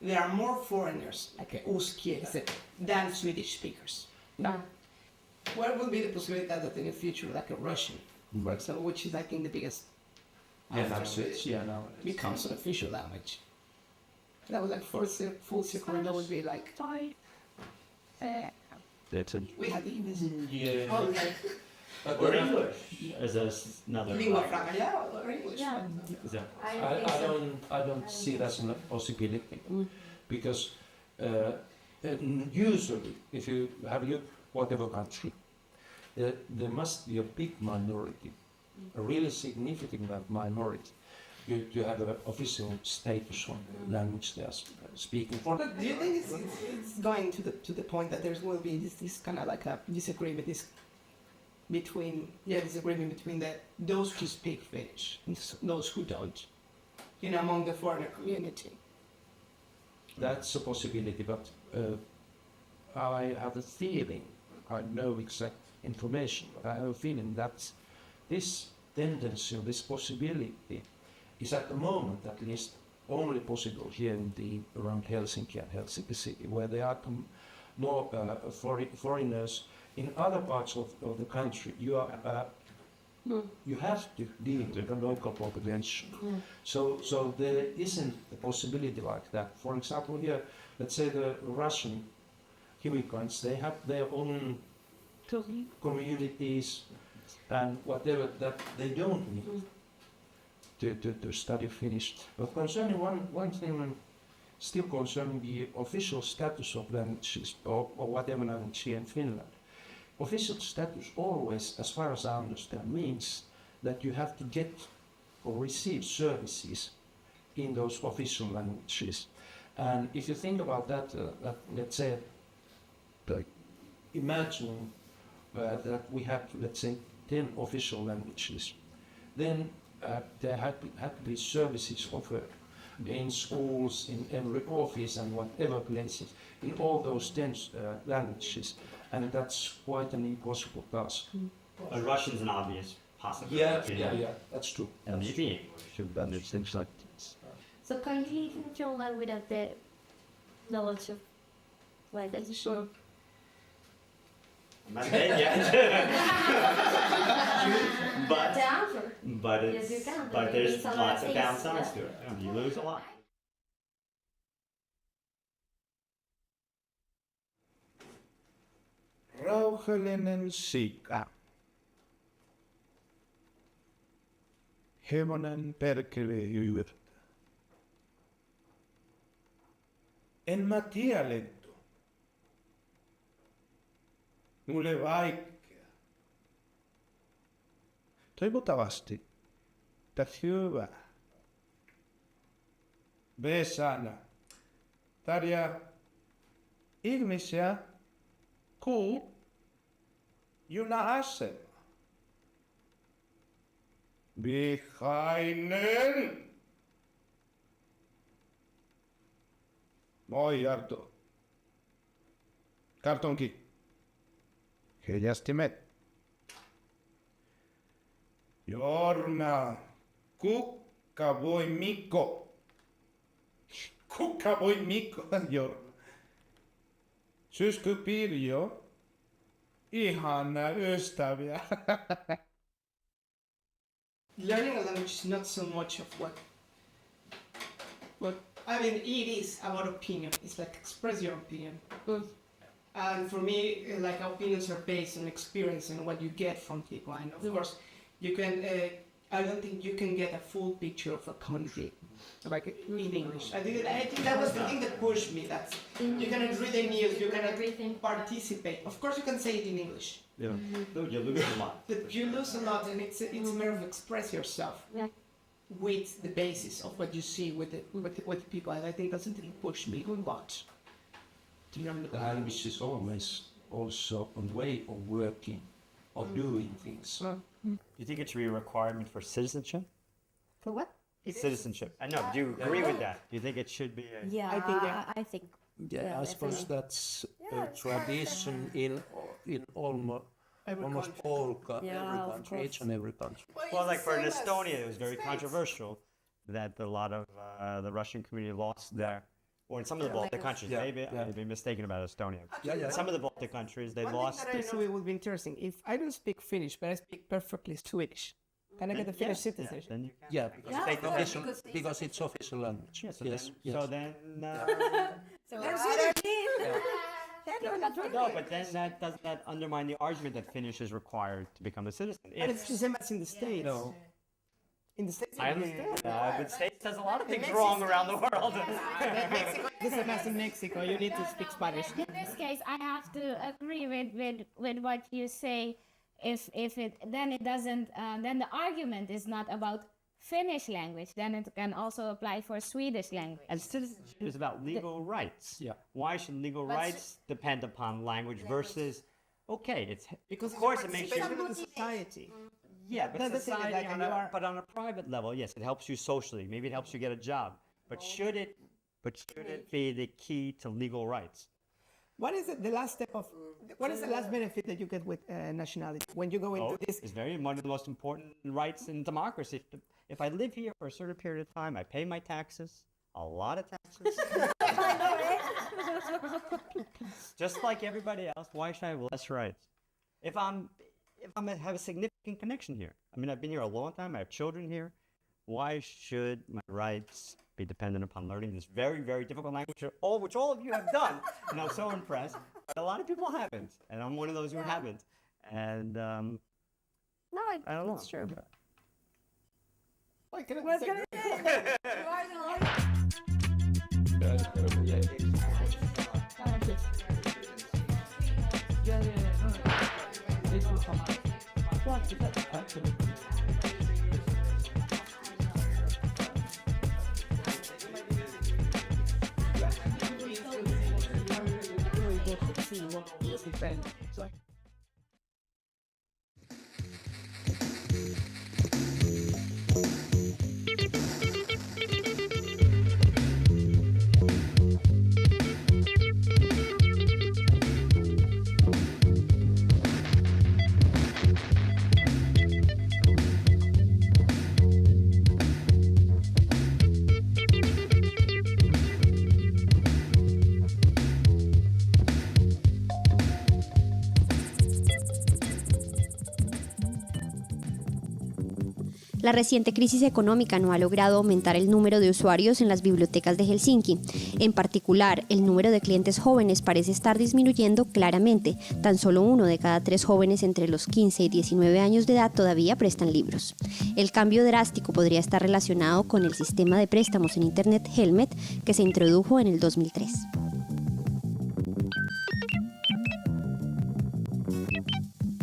there are more foreigners, like uuskieliset, than Swedish speakers. Now, what will be the possibility that in the future, like a Russian, for example, which is I think the biggest after Swedish, becomes an official language? That was like full circle, and that would be like. We had English. Or English. Is another lingua franca, or English. I don't see that as a possibility, because usually, if you have a look whatever country, there must be a big minority, a really significant minority, to have an official status on the language they are speaking. But do you think it's going to the point that there will be this kind of like a disagreement, between those who speak Finnish and those who don't, you know, among the foreigner community? That's a possibility, but I have a feeling, I know exact information, but I have a feeling that this tendency, this possibility, is at the moment at least only possible here around Helsinki and Helsinki city, where there are more foreigners. In other parts of the country, you have to deal with the local population. So there isn't a possibility like that. For example, here, let's say the Russian immigrants, they have their own communities and whatever that they don't need to study Finnish. But concerning one thing, still concerning the official status of languages or whatever language here in Finland. Official status always, as far as I understand, means that you have to get or receive services in those official languages. And if you think about that, let's say, imagine that we have, let's say, 10 official languages, then there had to be services offered in schools, in every office and whatever places, in all those 10 languages. And that's quite an impossible task. Russian's an obvious possibility. Yeah, that's true. And maybe English, and things like this. So can you live in Finland without the knowledge of language? Sure. but there's lots of downsides to it. You lose a lot. Rauhallinen sika. Hevonen perkelee yötä. En mä tiedä, Lettu. Mulle vaikea. Toivottavasti. That's hyvä. B-sana. Tarja ihmisiä juna-asema. Vähäinen. Moi Arto. Kartonki. Heijastimet. Jorma. Kukka voi Mikko. Kukka voi Mikko. Jorma. Sysky Pirjo. Ihana ystäviä. Learning a language is not so much of what I mean, it is about opinion. It's like express your opinion. And for me, like opinions are based on experience and what you get from people. And of course, you can. I don't think you can get a full picture of a country, like in English. I think that was the thing that pushed me. That you cannot read the news, you cannot participate. Of course, you can say it in English. Yeah. You lose a lot. But you lose a lot, and it's a matter of express yourself with the basis of what you see with the people. And I think that's something that pushed me a lot. The language is always also a way of working, of doing things. Do you think it should be a requirement for citizenship? For what? Citizenship. I know. Do you agree with that? Do you think it should be a... Yeah, I think. Yeah, I suppose that's a tradition in almost all every country, each and every country. Well, like for Estonia, it was very controversial that a lot of the Russian community lost their, or in some of the Baltic countries, maybe I've been mistaken about Estonia. Some of the Baltic countries, they lost. One thing that I know it would be interesting if I don't speak Finnish, but I speak perfectly Swedish. Can I get a Finnish citizenship? Then you can. Because it's official language. Yes. So then. So No, but then does that undermine the argument that Finnish is required to become a citizen? But it's the same as in the States. No. In the States, I understand. The States does a lot of things wrong around the world. Mexico, the same as in Mexico, you need to speak Spanish. In this case, I have to agree with what you say. If it then it doesn't then the argument is not about Finnish language, then it can also apply for Swedish language. And citizenship is about legal rights. Yeah. Why should legal rights depend upon language versus, okay, it's because of course it makes you in society. Yeah, but That's society, like but on a private level, yes, it helps you socially. Maybe it helps you get a job. But should it be the key to legal rights? What is the last step of? What is the last benefit that you get with nationality when you go into this? It's one of the most important rights in democracy. If I live here for a certain period of time, I pay my taxes, a lot of taxes. Just like everybody else, why should I have less rights? If I have a significant connection here, I mean, I've been here a long time, I have children here, why should my rights be dependent upon learning this very, very difficult language, which all of you have done, and I'm so impressed, but a lot of people haven't, and I'm one of those who haven't, and No, I don't know. it's true. Why can I What's say gonna La reciente crisis económica no ha logrado aumentar el número de usuarios en las bibliotecas de Helsinki. En particular, el número de clientes jóvenes parece estar disminuyendo claramente. Tan solo 1 de cada 3 jóvenes entre los 15 y 19 años de edad todavía prestan libros. El cambio drástico podría estar relacionado con el sistema de préstamos en Internet Helmet que se introdujo en el 2003.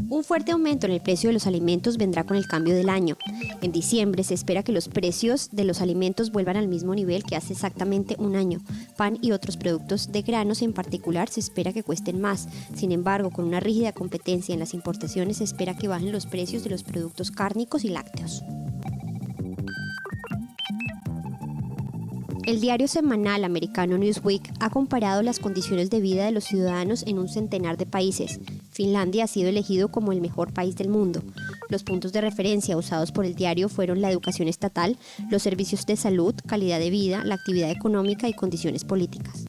Un fuerte aumento en el precio de los alimentos vendrá con el cambio del año. En diciembre se espera que los precios de los alimentos vuelvan al mismo nivel que hace exactamente un año. Pan y otros productos de granos en particular se espera que cuesten más. Sin embargo, con una rígida competencia en las importaciones se espera que bajen los precios de los productos cárnicos y lácteos. El diario semanal americano Newsweek ha comparado las condiciones de vida de los ciudadanos en un centenar de países. Finlandia ha sido elegido como el mejor país del mundo. Los puntos de referencia usados por el diario fueron la educación estatal, los servicios de salud, calidad de vida, la actividad económica y condiciones políticas.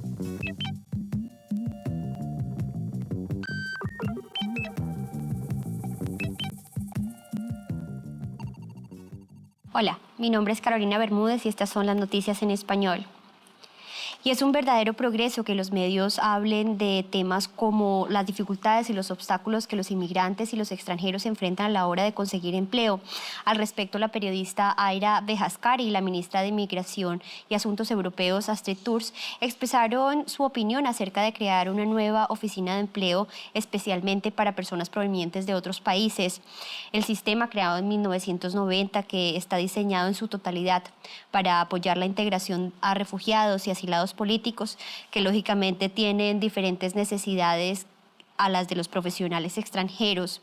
Hola, mi nombre es Carolina Bermúdez y estas son las noticias en español. Y es un verdadero progreso que los medios hablen de temas como las dificultades y los obstáculos que los inmigrantes y los extranjeros enfrentan a la hora de conseguir empleo. Al respecto, la periodista Aira Bejaskari y la ministra de Inmigración y Asuntos Europeos, Astrid Thors, expresaron su opinión acerca de crear una nueva oficina de empleo especialmente para personas provenientes de otros países. El sistema creado en 1990, que está diseñado en su totalidad para apoyar la integración a refugiados y asilados políticos, que lógicamente tienen diferentes necesidades a las de los profesionales extranjeros.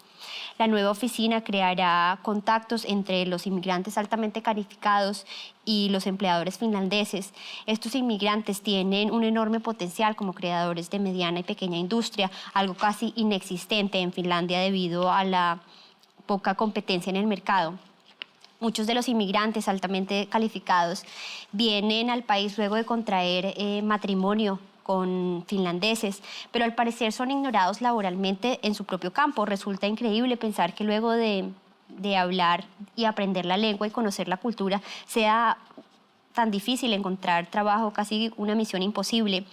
La nueva oficina creará contactos entre los inmigrantes altamente calificados y los empleadores finlandeses. Estos inmigrantes tienen un enorme potencial como creadores de mediana y pequeña industria, algo casi inexistente en Finlandia debido a la poca competencia en el mercado. Muchos de los inmigrantes altamente calificados vienen al país luego de contraer matrimonio con finlandeses, pero al parecer son ignorados laboralmente en su propio campo. Resulta increíble pensar que luego de hablar y aprender la lengua y conocer la cultura sea tan difícil encontrar trabajo, casi una misión imposible.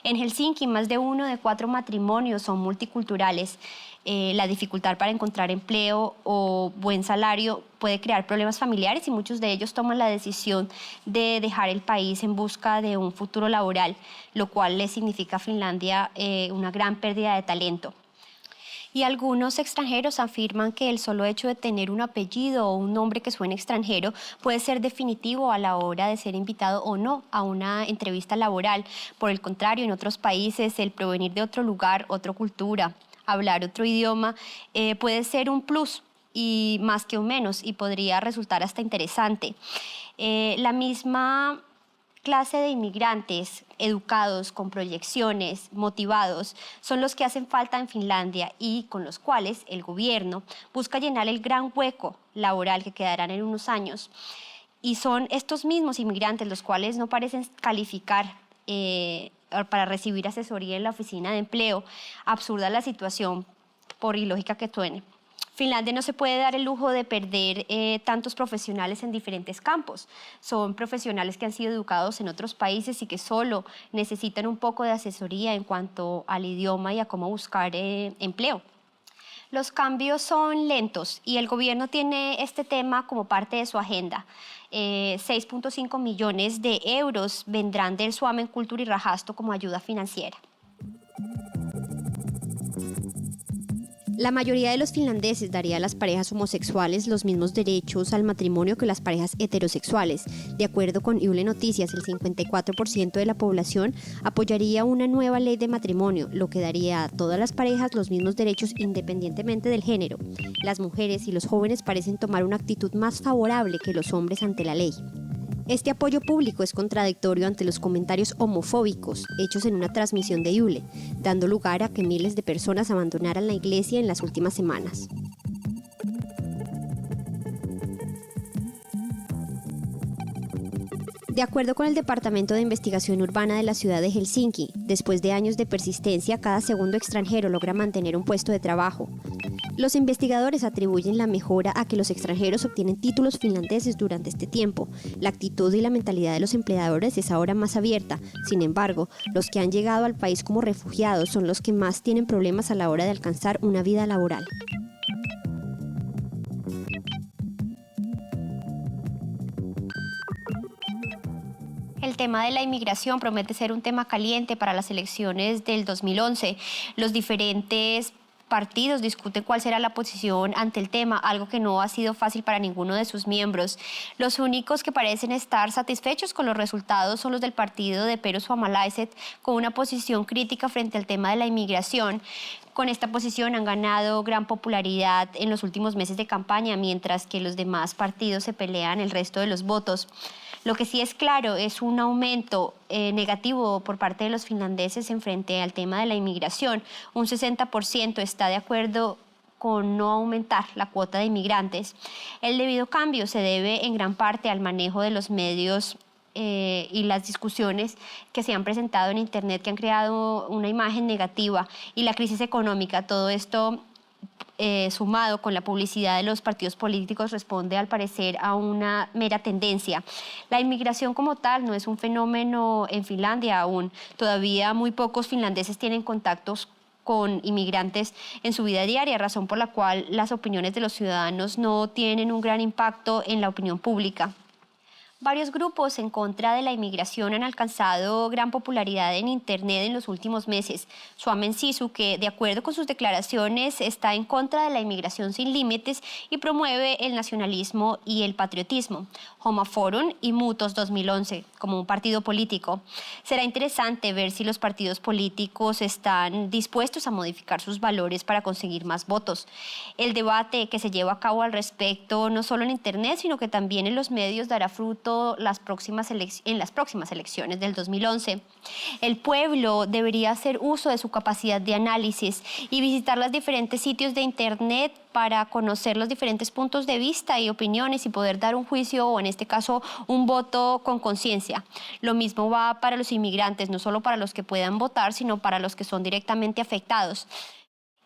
En Helsinki, más de 1 de 4 matrimonios son multiculturales. La dificultad para encontrar empleo o buen salario puede crear problemas familiares y muchos de ellos toman la decisión de dejar el país en busca de un futuro laboral, lo cual le significa a Finlandia una gran pérdida de talento. Y algunos extranjeros afirman que el solo hecho de tener un apellido o un nombre que suene extranjero puede ser definitivo a la hora de ser invitado o no a una entrevista laboral. Por el contrario, en otros países el provenir de otro lugar, otra cultura, hablar otro idioma puede ser un plus y más que un menos y podría resultar hasta interesante. La misma clase de inmigrantes educados, con proyecciones, motivados, son los que hacen falta en Finlandia y con los cuales el gobierno busca llenar el gran hueco laboral que quedarán en unos años. Y son estos mismos inmigrantes los cuales no parecen calificar para recibir asesoría en la oficina de empleo. Absurda la situación, por ilógica que suene. Finlandia no se puede dar el lujo de perder tantos profesionales en diferentes campos. Son profesionales que han sido educados en otros países y que solo necesitan un poco de asesoría en cuanto al idioma y a cómo buscar empleo. Los cambios son lentos y el gobierno tiene este tema como parte de su agenda. 6.5 millones de euros vendrán del Suomen kulttuurirahasto como ayuda financiera. La mayoría de los finlandeses daría a las parejas homosexuales los mismos derechos al matrimonio que las parejas heterosexuales. De acuerdo con Yle Noticias, el 54% de la población apoyaría una nueva ley de matrimonio, lo que daría a todas las parejas los mismos derechos independientemente del género. Las mujeres y los jóvenes parecen tomar una actitud más favorable que los hombres ante la ley. Este apoyo público es contradictorio ante los comentarios homofóbicos hechos en una transmisión de Yle, dando lugar a que miles de personas abandonaran la iglesia en las últimas semanas. De acuerdo con el Departamento de Investigación Urbana de la ciudad de Helsinki, después de años de persistencia, cada segundo extranjero logra mantener un puesto de trabajo. Los investigadores atribuyen la mejora a que los extranjeros obtienen títulos finlandeses durante este tiempo. La actitud y la mentalidad de los empleadores es ahora más abierta. Sin embargo, los que han llegado al país como refugiados son los que más tienen problemas a la hora de alcanzar una vida laboral. El tema de la inmigración promete ser un tema caliente para las elecciones del 2011. Los diferentes partidos discuten cuál será la posición ante el tema, algo que no ha sido fácil para ninguno de sus miembros. Los únicos que parecen estar satisfechos con los resultados son los del partido de pureutuu, con una posición crítica frente al tema de la inmigración. Con esta posición han ganado gran popularidad en los últimos meses de campaña, mientras que los demás partidos se pelean el resto de los votos. Lo que sí es claro es un aumento negativo por parte de los finlandeses en frente al tema de la inmigración. Un 60% está de acuerdo con no aumentar la cuota de inmigrantes. El debido cambio se debe en gran parte al manejo de los medios y las discusiones que se han presentado en Internet, que han creado una imagen negativa, y la crisis económica. Todo esto sumado con la publicidad de los partidos políticos responde al parecer a una mera tendencia. La inmigración como tal no es un fenómeno en Finlandia aún. Todavía muy pocos finlandeses tienen contactos con inmigrantes en su vida diaria, razón por la cual las opiniones de los ciudadanos no tienen un gran impacto en la opinión pública. Varios grupos en contra de la inmigración han alcanzado gran popularidad en Internet en los últimos meses. Suomen Sisu, que de acuerdo con sus declaraciones está en contra de la inmigración sin límites y promueve el nacionalismo y el patriotismo. Homma Forum y Muutos 2011 como un partido político. Será interesante ver si los partidos políticos están dispuestos a modificar sus valores para conseguir más votos. El debate que se lleva a cabo al respecto, no solo en Internet, sino que también en los medios, dará fruto en las próximas elecciones del 2011. El pueblo debería hacer uso de su capacidad de análisis y visitar los diferentes sitios de Internet para conocer los diferentes puntos de vista y opiniones y poder dar un juicio, o en este caso un voto con conciencia. Lo mismo va para los inmigrantes, no solo para los que puedan votar, sino para los que son directamente afectados.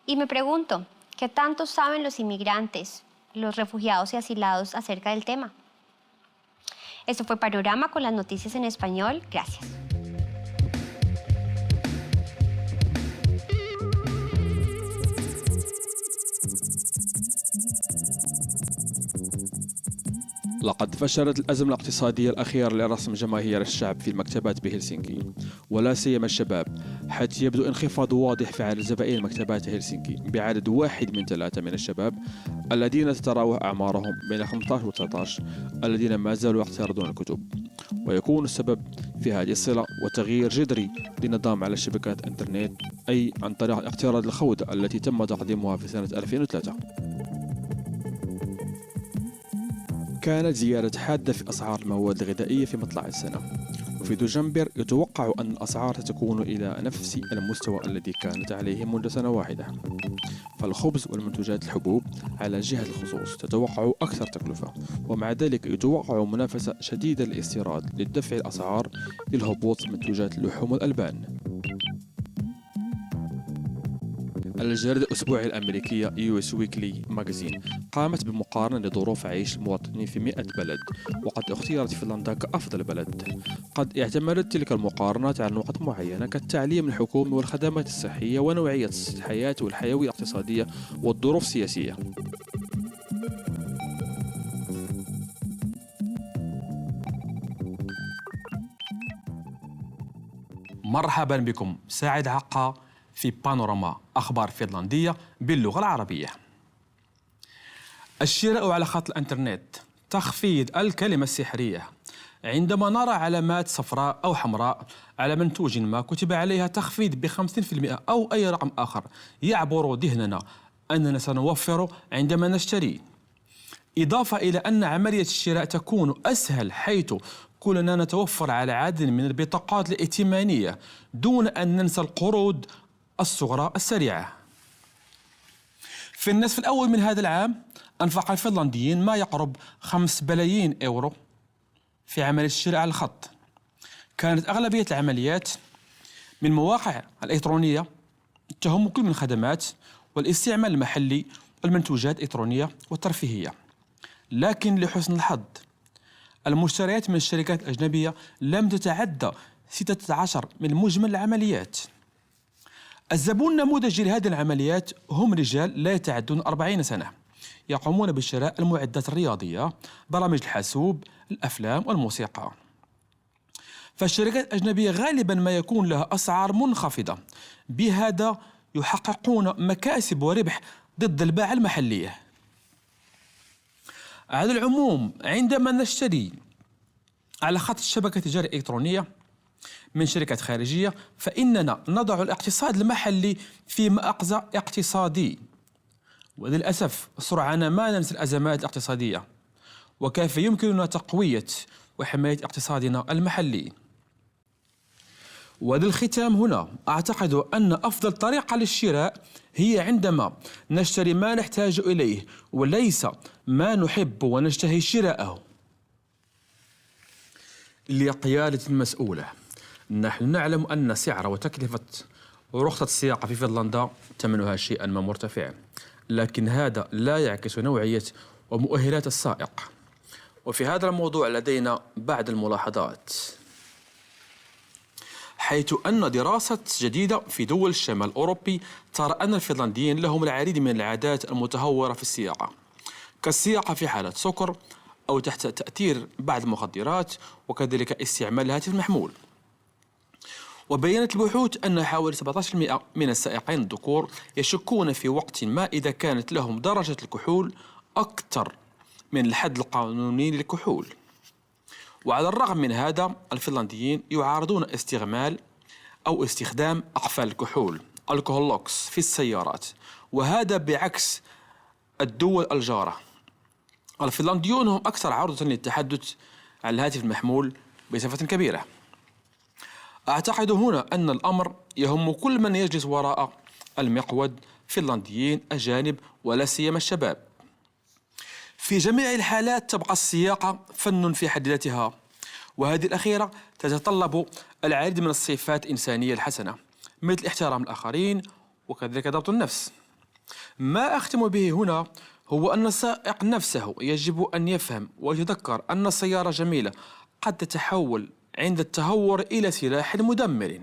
Y me pregunto, ¿qué tanto saben los inmigrantes, los refugiados y asilados acerca del tema? Esto fue Panorama con las noticias en español. Gracias. لقد فشلت الأزمة الاقتصادية الأخيرة لرسم جماهير الشعب في المكتبات بهلسنكي، ولا سيما الشباب، حيث يبدو انخفاض واضح في عدد زبائن مكتبات هلسنكي بعدد 1 من 3 من الشباب الذين تتراوح أعمارهم بين 15 و 19 الذين ما زالوا يقترضون الكتب. ويكون السبب في هذه الصلة وتغيير جذري لنظام على شبكات الإنترنت، أي عن طريق اقتراض الخودة التي تم تقديمها في سنة 2003. كانت زيادة حادة في أسعار المواد الغذائية في مطلع السنة، وفي دجنبر يتوقع أن الأسعار ستكون إلى نفس المستوى الذي كانت عليه منذ سنة واحدة. فالخبز والمنتجات الحبوب على جهة الخصوص تتوقع أكثر تكلفة، ومع ذلك يتوقع منافسة شديدة للاستيراد لدفع الأسعار للهبوط منتجات اللحوم والألبان. الجريدة الأسبوعية الأمريكية US Weekly Magazine قامت بمقارنة لظروف عيش المواطنين في 100 بلد، وقد اختيرت فنلندا كأفضل بلد. قد اعتمدت تلك المقارنات على نقط معينة كالتعليم الحكومي والخدمات الصحية ونوعية الحياة والحيوية الاقتصادية والظروف السياسية. مرحبا بكم، سعيد عقا في بانوراما، أخبار فنلندية باللغة العربية. الشراء على خط الإنترنت، تخفيض الكلمة السحرية. عندما نرى علامات صفراء أو حمراء على منتوج ما كتب عليها تخفيض ب50% أو أي رقم آخر، يعبر ذهننا أننا سنوفر عندما نشتري. إضافة إلى أن عملية الشراء تكون أسهل، حيث كلنا نتوفر على عدد من البطاقات الائتمانية دون أن ننسى القروض الصغرى السريعة. في النصف الأول من هذا العام أنفق الفنلنديين ما يقرب 5 بلايين يورو في عملية الشراء على الخط. كانت أغلبية العمليات من مواقع الإلكترونية تهم كل من الخدمات والاستعمال المحلي المنتوجات الإلكترونية والترفيهية. لكن لحسن الحظ المشتريات من الشركات الأجنبية لم تتعدى 16 من مجمل العمليات. الزبون النموذجي لهذه العمليات هم رجال لا يتعدون 40 سنة يقومون بشراء المعدات الرياضية، برامج الحاسوب، الأفلام والموسيقى. فالشركات الأجنبية غالبا ما يكون لها أسعار منخفضة، بهذا يحققون مكاسب وربح ضد الباعة المحلية. على العموم عندما نشتري على خط الشبكة التجارية الإلكترونية من شركات خارجية فإننا نضع الاقتصاد المحلي في مأزق اقتصادي، وللأسف سرعان ما ننسى الأزمات الاقتصادية، وكيف يمكننا تقوية وحماية اقتصادنا المحلي. وللختام هنا أعتقد أن أفضل طريقة للشراء هي عندما نشتري ما نحتاج إليه وليس ما نحب ونشتهي شراءه. لقيادة المسؤولة، نحن نعلم أن سعر وتكلفة رخصة السياقة في فنلندا ثمنها شيئا ما مرتفع، لكن هذا لا يعكس نوعية ومؤهلات السائق. وفي هذا الموضوع لدينا بعض الملاحظات، حيث أن دراسة جديدة في دول الشمال الأوروبي ترى أن الفنلنديين لهم العديد من العادات المتهورة في السياقة، كالسياقة في حالة سكر أو تحت تأثير بعض المخدرات، وكذلك استعمال الهاتف المحمول. وبينت البحوث أن حوالي 17% من السائقين الذكور يشكون في وقت ما إذا كانت لهم درجة الكحول أكثر من الحد القانوني للكحول. وعلى الرغم من هذا الفنلنديين يعارضون استعمال أو استخدام أقفال الكحول الكحولوكس في السيارات، وهذا بعكس الدول الجارة. الفنلنديون هم أكثر عرضة للتحدث عن الهاتف المحمول بصفة كبيرة. أعتقد هنا أن الأمر يهم كل من يجلس وراء المقود، فنلنديين، أجانب، ولا سيما الشباب. في جميع الحالات تبقى السياقة فن في حد ذاتها، وهذه الأخيرة تتطلب العديد من الصفات الإنسانية الحسنة مثل احترام الآخرين وكذلك ضبط النفس. ما أختم به هنا هو أن السائق نفسه يجب أن يفهم ويتذكر أن السيارة جميلة قد تتحول عند التهور إلى سلاح مدمر.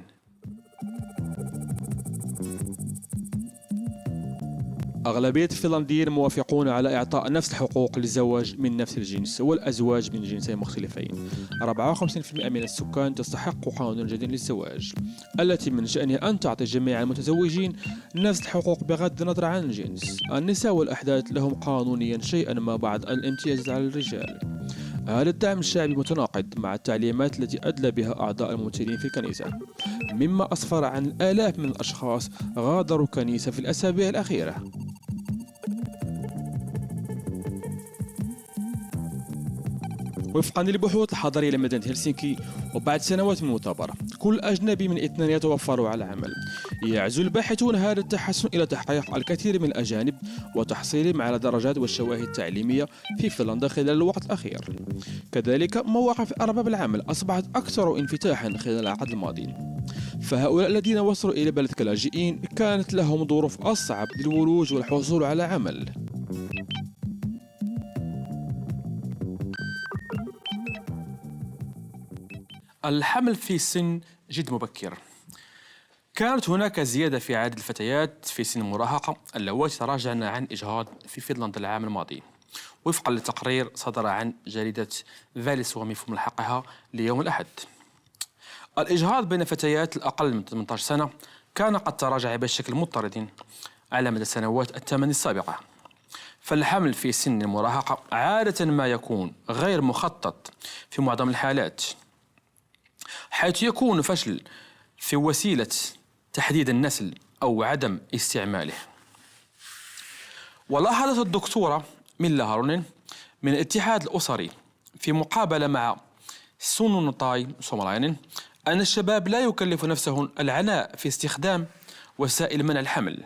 أغلبية الفنلنديين موافقون على إعطاء نفس الحقوق للزواج من نفس الجنس والأزواج من جنسين مختلفين. 54% من السكان تستحق قانون جديد للزواج، التي من شأنها أن تعطي جميع المتزوجين نفس الحقوق بغض النظر عن الجنس. النساء والأحداث لهم قانونيا شيئا ما بعض الامتيازات على الرجال. هذا الدعم الشعبي متناقض مع التعليمات التي أدلى بها أعضاء الممثلين في الكنيسة، مما أسفر عن الآلاف من الأشخاص غادروا الكنيسة في الأسابيع الأخيرة. وفقا للبحوث الحضرية لمدينة هلسنكي، وبعد سنوات من المثابرة كل أجنبي من 2 يتوفر على عمل. يعزو الباحثون هذا التحسن إلى تحقيق الكثير من الأجانب وتحصيلهم على درجات والشواهد التعليمية في فنلندا خلال الوقت الأخير. كذلك مواقف أرباب العمل أصبحت أكثر انفتاحا خلال العقد الماضي، فهؤلاء الذين وصلوا إلى بلد كلاجئين كانت لهم ظروف أصعب للولوج والحصول على عمل. الحمل في سن جد مبكر. كانت هناك زيادة في عدد الفتيات في سن المراهقة اللواتي تراجعن عن إجهاض في فنلندا العام الماضي، وفقا لتقرير صدر عن جريدة فاليسومي في ملحقها ليوم الأحد. الإجهاض بين فتيات الأقل من 18 سنة كان قد تراجع بشكل مضطرد على مدى السنوات الثمان السابقة. فالحمل في سن المراهقة عادة ما يكون غير مخطط في معظم الحالات، حيث يكون فشل في وسيلة تحديد النسل أو عدم استعماله. ولاحظت الدكتورة ميلا هارونين من الاتحاد الأسري في مقابلة مع سونونتاي سومالاينين أن الشباب لا يكلف نفسهم العناء في استخدام وسائل منع الحمل،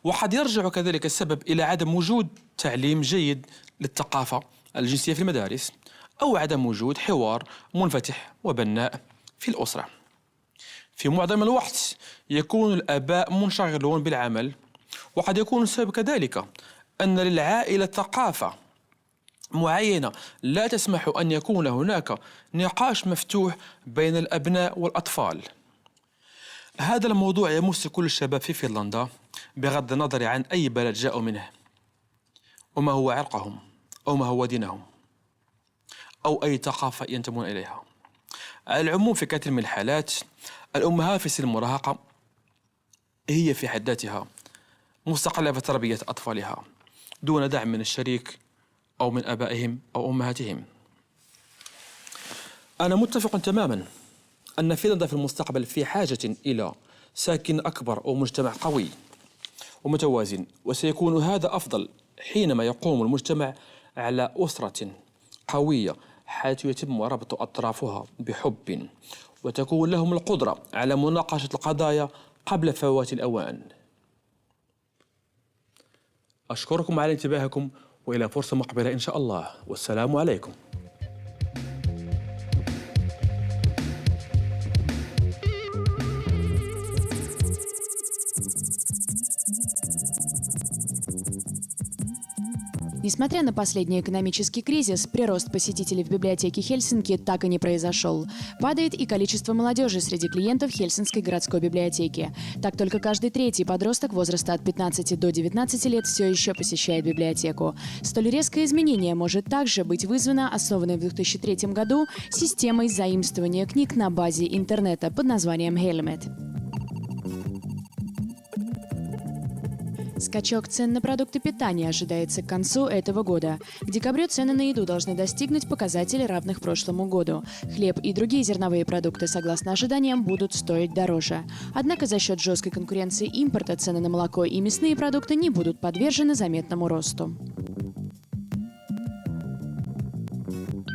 وقد يرجع كذلك السبب إلى عدم وجود تعليم جيد للثقافة الجنسية في المدارس، أو عدم وجود حوار منفتح وبناء في الأسرة. في معظم الوقت يكون الآباء منشغلون بالعمل وقد يكون السبب كذلك أن للعائلة ثقافة معينة لا تسمح أن يكون هناك نقاش مفتوح بين الأبناء والأطفال. هذا الموضوع يمس كل الشباب في فنلندا بغض النظر عن أي بلد جاءوا منه، وما هو عرقهم أو ما هو دينهم أو أي ثقافة ينتمون إليها. على العموم في كثير من الحالات الأمهات في سن المراهقة هي في حد ذاتها مستقلة في تربية أطفالها دون دعم من الشريك أو من آبائهم أو أمهاتهم. أنا متفق تماما أن فنلندا في المستقبل في حاجة إلى ساكن أكبر أو مجتمع قوي ومتوازن، وسيكون هذا أفضل حينما يقوم المجتمع على أسرة قوية حيث يتم ربط أطرافها بحب وتكون لهم القدرة على مناقشة القضايا قبل فوات الأوان. أشكركم على انتباهكم وإلى فرصة مقبلة إن شاء الله، والسلام عليكم. Несмотря на последний экономический кризис, прирост посетителей в библиотеке Хельсинки так и не произошел. Падает и количество молодежи среди клиентов Хельсинской городской библиотеки. Так только каждый третий подросток возраста от 15 до 19 лет все еще посещает библиотеку. Столь резкое изменение может также быть вызвано основанной в 2003 году системой заимствования книг на базе интернета под названием Helmet. Скачок цен на продукты питания ожидается к концу этого года. К декабрю цены на еду должны достигнуть показателей, равных прошлому году. Хлеб и другие зерновые продукты, согласно ожиданиям, будут стоить дороже. Однако за счет жесткой конкуренции импорта цены на молоко и мясные продукты не будут подвержены заметному росту.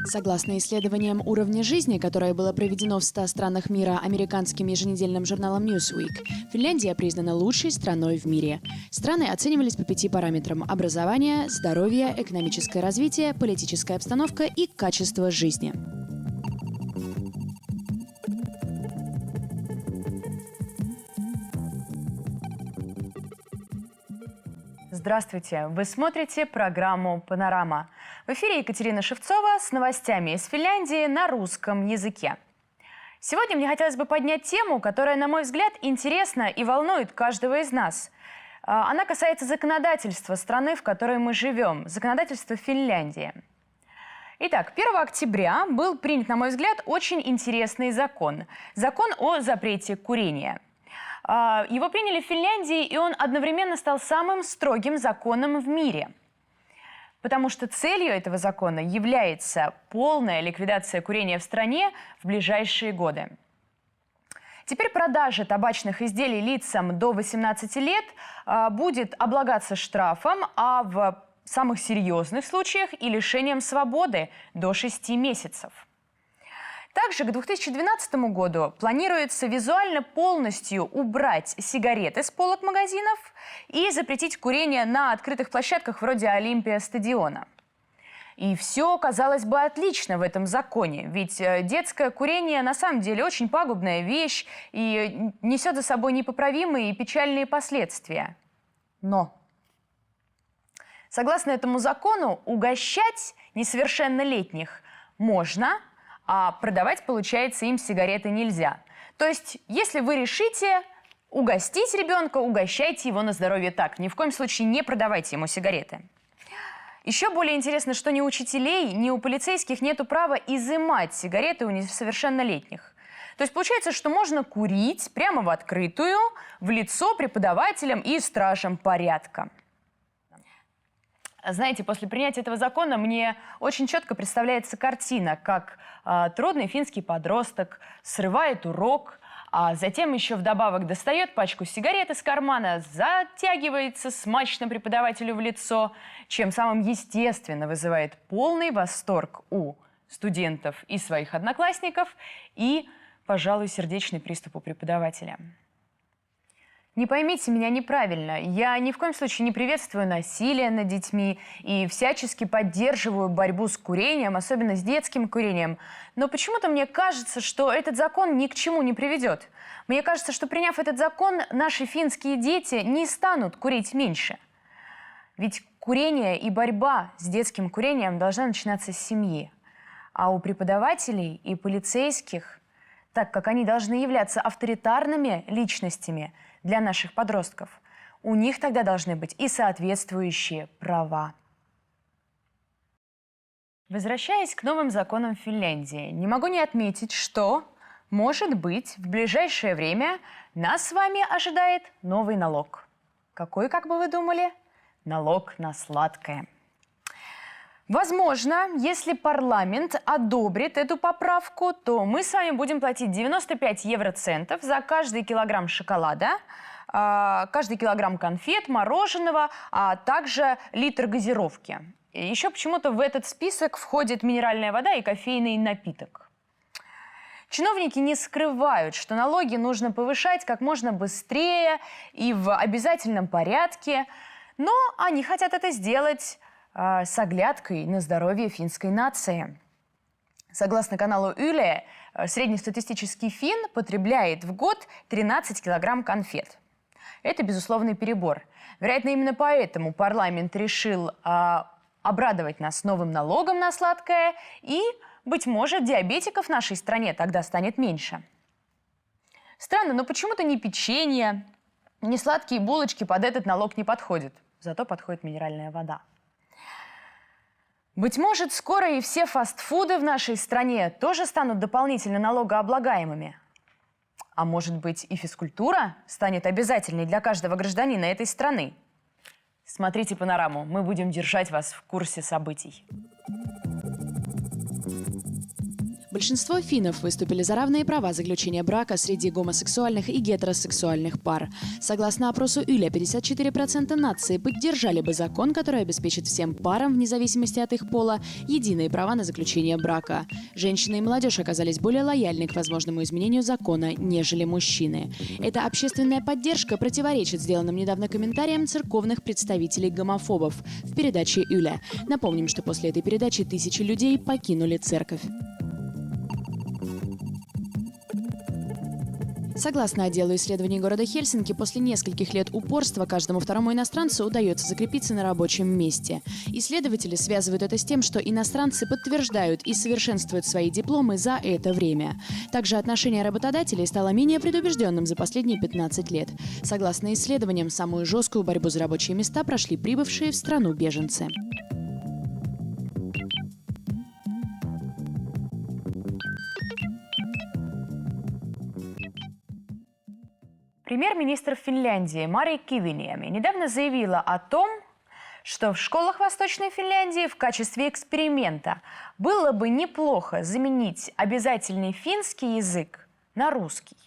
Согласно исследованиям уровня жизни, которое было проведено в 100 странах мира американским еженедельным журналом Newsweek, Финляндия признана лучшей страной в мире. Страны оценивались по 5 параметрам: образование, здоровье, экономическое развитие, политическая обстановка и качество жизни. Здравствуйте! Вы смотрите программу «Панорама». В эфире Екатерина Шевцова с новостями из Финляндии на русском языке. Сегодня мне хотелось бы поднять тему, которая, на мой взгляд, интересна и волнует каждого из нас. Она касается законодательства страны, в которой мы живем, законодательства Финляндии. Итак, 1 октября был принят, на мой взгляд, очень интересный закон. Закон о запрете курения. Его приняли в Финляндии, и он одновременно стал самым строгим законом в мире. Потому что целью этого закона является полная ликвидация курения в стране в ближайшие годы. Теперь продажа табачных изделий лицам до 18 лет будет облагаться штрафом, а в самых серьезных случаях и лишением свободы до 6 месяцев. Также к 2012 году планируется визуально полностью убрать сигареты с полок магазинов и запретить курение на открытых площадках вроде Олимпия-стадиона. И все, казалось бы, отлично в этом законе, ведь детское курение на самом деле очень пагубная вещь и несет за собой непоправимые и печальные последствия. Но, согласно этому закону, угощать несовершеннолетних можно, а продавать, получается, им сигареты нельзя. То есть, если вы решите угостить ребенка, угощайте его на здоровье так. Ни в коем случае не продавайте ему сигареты. Еще более интересно, что ни у учителей, ни у полицейских нету права изымать сигареты у несовершеннолетних. То есть, получается, что можно курить прямо в открытую, в лицо преподавателям и стражам порядка. Знаете, после принятия этого закона мне очень четко представляется картина, как трудный финский подросток срывает урок, а затем еще вдобавок достает пачку сигарет из кармана, затягивается смачно преподавателю в лицо, чем самым естественно вызывает полный восторг у студентов и своих одноклассников и, пожалуй, сердечный приступ у преподавателя. Не поймите меня неправильно, я ни в коем случае не приветствую насилие над детьми и всячески поддерживаю борьбу с курением, особенно с детским курением. Но почему-то мне кажется, что этот закон ни к чему не приведет. Мне кажется, что приняв этот закон, наши финские дети не станут курить меньше. Ведь курение и борьба с детским курением должна начинаться с семьи. А у преподавателей и полицейских, так как они должны являться авторитарными личностями для наших подростков, у них тогда должны быть и соответствующие права. Возвращаясь к новым законам Финляндии, не могу не отметить, что, может быть, в ближайшее время нас с вами ожидает новый налог. Какой, как бы вы думали? Налог на сладкое. Возможно, если парламент одобрит эту поправку, то мы с вами будем платить 95 евроцентов за каждый килограмм шоколада, каждый килограмм конфет, мороженого, а также литр газировки. И еще почему-то в этот список входит минеральная вода и кофейный напиток. Чиновники не скрывают, что налоги нужно повышать как можно быстрее и в обязательном порядке, но они хотят это сделать с оглядкой на здоровье финской нации. Согласно каналу Yle, среднестатистический финн потребляет в год 13 килограмм конфет. Это безусловный перебор. Вероятно, именно поэтому парламент решил обрадовать нас новым налогом на сладкое, и, быть может, диабетиков в нашей стране тогда станет меньше. Странно, но почему-то ни печенье, ни сладкие булочки под этот налог не подходят. Зато подходит минеральная вода. Быть может, скоро и все фастфуды в нашей стране тоже станут дополнительно налогооблагаемыми. А может быть, и физкультура станет обязательной для каждого гражданина этой страны. Смотрите «Панораму», мы будем держать вас в курсе событий. Большинство финнов выступили за равные права заключения брака среди гомосексуальных и гетеросексуальных пар. Согласно опросу Yle, 54% нации поддержали бы закон, который обеспечит всем парам, вне зависимости от их пола, единые права на заключение брака. Женщины и молодежь оказались более лояльны к возможному изменению закона, нежели мужчины. Эта общественная поддержка противоречит сделанным недавно комментариям церковных представителей гомофобов в передаче Yle. Напомним, что после этой передачи тысячи людей покинули церковь. Согласно отделу исследований города Хельсинки, после нескольких лет упорства каждому второму иностранцу удается закрепиться на рабочем месте. Исследователи связывают это с тем, что иностранцы подтверждают и совершенствуют свои дипломы за это время. Также отношение работодателей стало менее предубежденным за последние 15 лет. Согласно исследованиям, самую жесткую борьбу за рабочие места прошли прибывшие в страну беженцы. Премьер-министр Финляндии Мari Kiviniemi недавно заявила о том, что в школах Восточной Финляндии в качестве эксперимента было бы неплохо заменить обязательный финский язык на русский.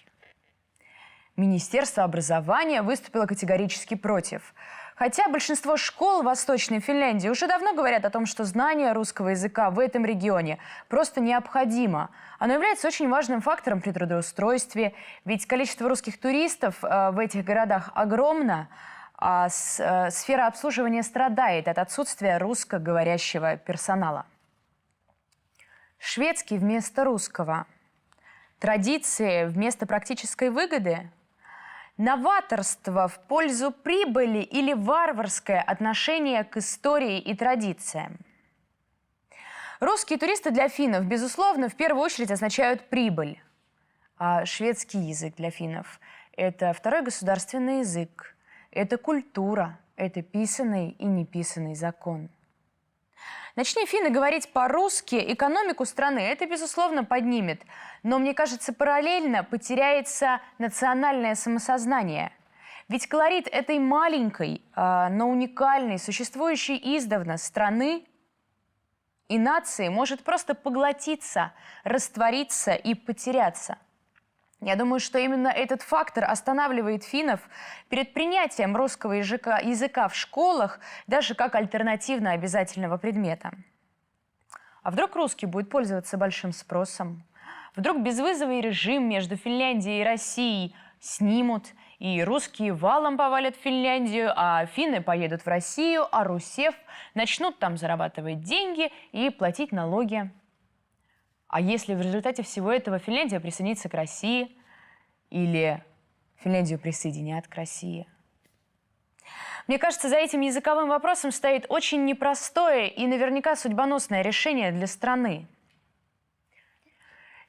Министерство образования выступило категорически против. Хотя большинство школ Восточной Финляндии уже давно говорят о том, что знание русского языка в этом регионе просто необходимо. Оно является очень важным фактором при трудоустройстве, ведь количество русских туристов в этих городах огромно, а сфера обслуживания страдает от отсутствия русскоговорящего персонала. Шведский вместо русского. Традиции вместо практической выгоды. Новаторство в пользу прибыли или варварское отношение к истории и традициям. Русские туристы для финнов, безусловно, в первую очередь означают прибыль. А шведский язык для финнов – это второй государственный язык, это культура, это писанный и неписанный закон. Начни финны говорить по-русски, экономику страны это, безусловно, поднимет. Но, мне кажется, параллельно потеряется национальное самосознание. Ведь колорит этой маленькой, но уникальной, существующей издавна страны и нации может просто поглотиться, раствориться и потеряться. Я думаю, что именно этот фактор останавливает финнов перед принятием русского языка в школах даже как альтернативно обязательного предмета. А вдруг русский будет пользоваться большим спросом? Вдруг безвизовый режим между Финляндией и Россией снимут, и русские валом повалят в Финляндию, а финны поедут в Россию, а русев начнут там зарабатывать деньги и платить налоги. А если в результате всего этого Финляндия присоединится к России или Финляндию присоединят к России? Мне кажется, за этим языковым вопросом стоит очень непростое и наверняка судьбоносное решение для страны.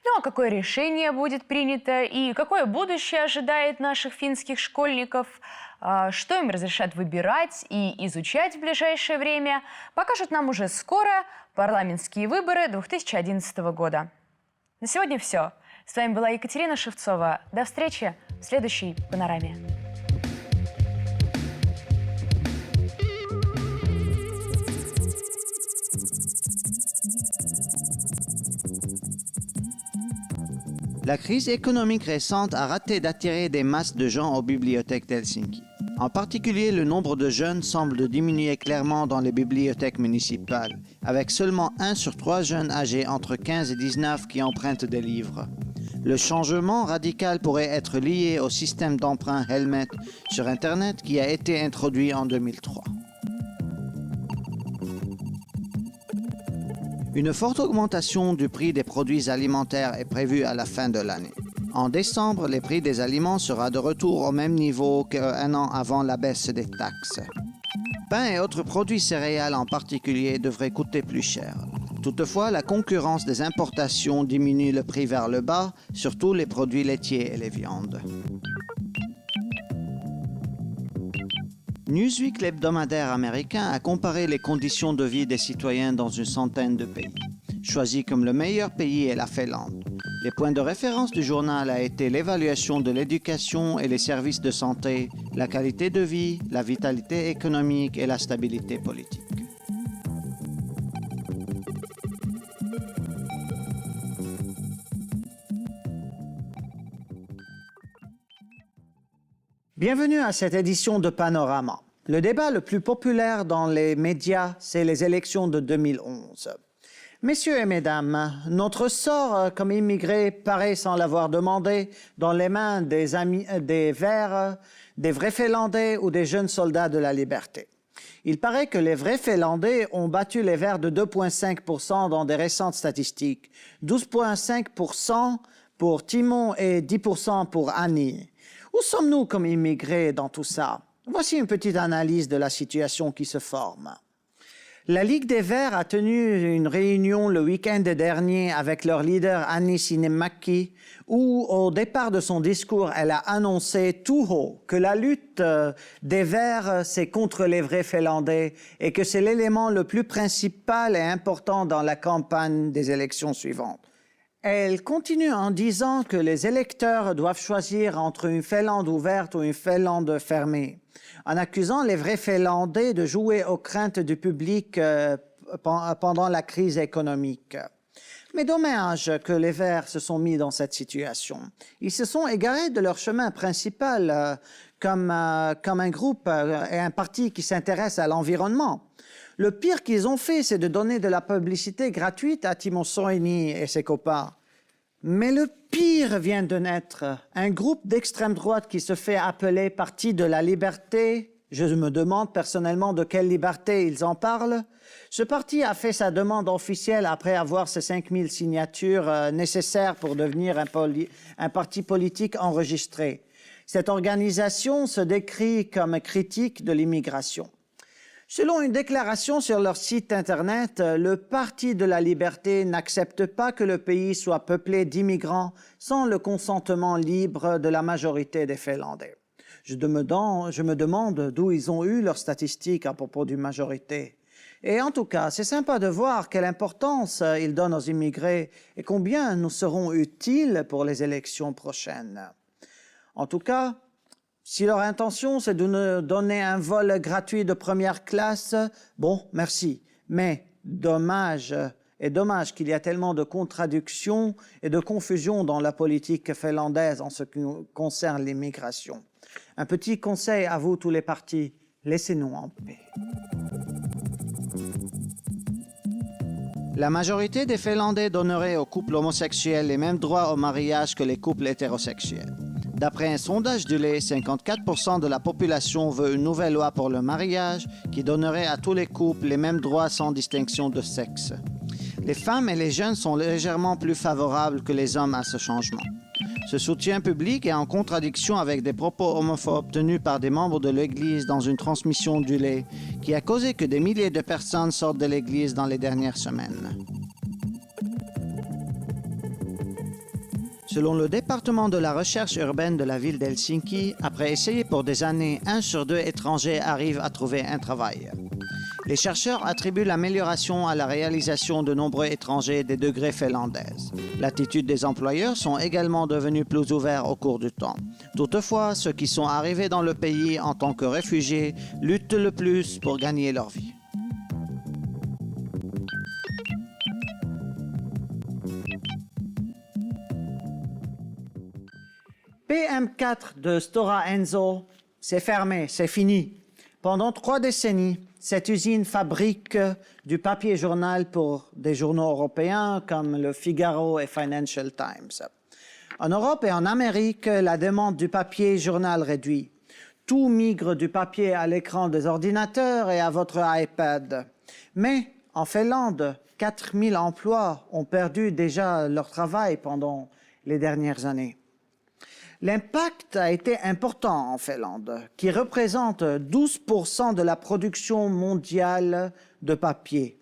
Ну а какое решение будет принято и какое будущее ожидает наших финских школьников, что им разрешат выбирать и изучать в ближайшее время, покажут нам уже скоро парламентские выборы 2011 года. На сегодня все. С вами была Екатерина Шевцова. До встречи в следующей «Панораме». La crise économique récente a raté d'attirer des masses de gens aux bibliothèques d'Helsinki. En particulier, le nombre de jeunes semble diminuer clairement dans les bibliothèques municipales, avec seulement 1 sur 3 jeunes âgés entre 15 et 19 qui empruntent des livres. Le changement radical pourrait être lié au système d'emprunt Helmet sur Internet qui a été introduit en 2003. Une forte augmentation du prix des produits alimentaires est prévue à la fin de l'année. En décembre, le prix des aliments sera de retour au même niveau qu'un an avant la baisse des taxes. Pain et autres produits céréales en particulier devraient coûter plus cher. Toutefois, la concurrence des importations diminue le prix vers le bas, surtout les produits laitiers et les viandes. Newsweek, l'hebdomadaire américain, a comparé les conditions de vie des citoyens dans une centaine de pays. Choisi comme le meilleur pays est la Finlande. Les points de référence du journal a été l'évaluation de l'éducation et les services de santé, la qualité de vie, la vitalité économique et la stabilité politique. Bienvenue à cette édition de Panorama. Le débat le plus populaire dans les médias, c'est les élections de 2011. Messieurs et mesdames, notre sort comme immigrés paraît, sans l'avoir demandé, dans les mains des Verts, des vrais Finlandais ou des jeunes soldats de la liberté. Il paraît que les vrais Finlandais ont battu les Verts de 2,5% dans des récentes statistiques, 12,5% pour Timo et 10% pour Annie. Où sommes-nous comme immigrés dans tout ça? Voici une petite analyse de la situation qui se forme. La Ligue des Verts a tenu une réunion le week-end dernier avec leur leader Anni Sinnemäki, où au départ de son discours, elle a annoncé tout haut que la lutte des Verts, c'est contre les vrais Finlandais et que c'est l'élément le plus principal et important dans la campagne des élections suivantes. Elle continue en disant que les électeurs doivent choisir entre une Finlande ouverte ou une Finlande fermée, en accusant les vrais Finlandais de jouer aux craintes du public pendant la crise économique. Mais dommage que les Verts se sont mis dans cette situation. Ils se sont égarés de leur chemin principal comme un groupe et un parti qui s'intéresse à l'environnement. Le pire qu'ils ont fait, c'est de donner de la publicité gratuite à Timo Soini et ses copains. Mais le pire vient de naître. Un groupe d'extrême droite qui se fait appeler Parti de la Liberté. Je me demande personnellement de quelle liberté ils en parlent. Ce parti a fait sa demande officielle après avoir ses 5000 signatures nécessaires pour devenir un parti politique enregistré. Cette organisation se décrit comme critique de l'immigration. Selon une déclaration sur leur site Internet, le Parti de la Liberté n'accepte pas que le pays soit peuplé d'immigrants sans le consentement libre de la majorité des Finlandais. Je me demande d'où ils ont eu leurs statistiques à propos d'une majorité. Et en tout cas, c'est sympa de voir quelle importance ils donnent aux immigrés et combien nous serons utiles pour les élections prochaines. En tout cas, si leur intention, c'est de nous donner un vol gratuit de première classe, bon, merci. Mais dommage qu'il y a tellement de contradictions et de confusion dans la politique finlandaise en ce qui concerne l'immigration. Un petit conseil à vous tous les partis, laissez-nous en paix. La majorité des Finlandais donnerait aux couples homosexuels les mêmes droits au mariage que les couples hétérosexuels. D'après un sondage du lait, 54% de la population veut une nouvelle loi pour le mariage qui donnerait à tous les couples les mêmes droits sans distinction de sexe. Les femmes et les jeunes sont légèrement plus favorables que les hommes à ce changement. Ce soutien public est en contradiction avec des propos homophobes tenus par des membres de l'Église dans une transmission du lait qui a causé que des milliers de personnes sortent de l'Église dans les dernières semaines. Selon le département de la recherche urbaine de la ville d'Helsinki, après essayer pour des années, 1 sur 2 étrangers arrivent à trouver un travail. Les chercheurs attribuent l'amélioration à la réalisation de nombreux étrangers des degrés finlandaises. L'attitude des employeurs sont également devenus plus ouverts au cours du temps. Toutefois, ceux qui sont arrivés dans le pays en tant que réfugiés luttent le plus pour gagner leur vie. PM4 de Stora Enso, c'est fermé, c'est fini. Pendant 3 décennies, cette usine fabrique du papier journal pour des journaux européens comme le Figaro et Financial Times. En Europe et en Amérique, la demande du papier journal réduit. Tout migre du papier à l'écran des ordinateurs et à votre iPad. Mais en Finlande, 4000 emplois ont perdu déjà leur travail pendant les dernières années. L'impact a été important en Finlande, qui représente 12% de la production mondiale de papier.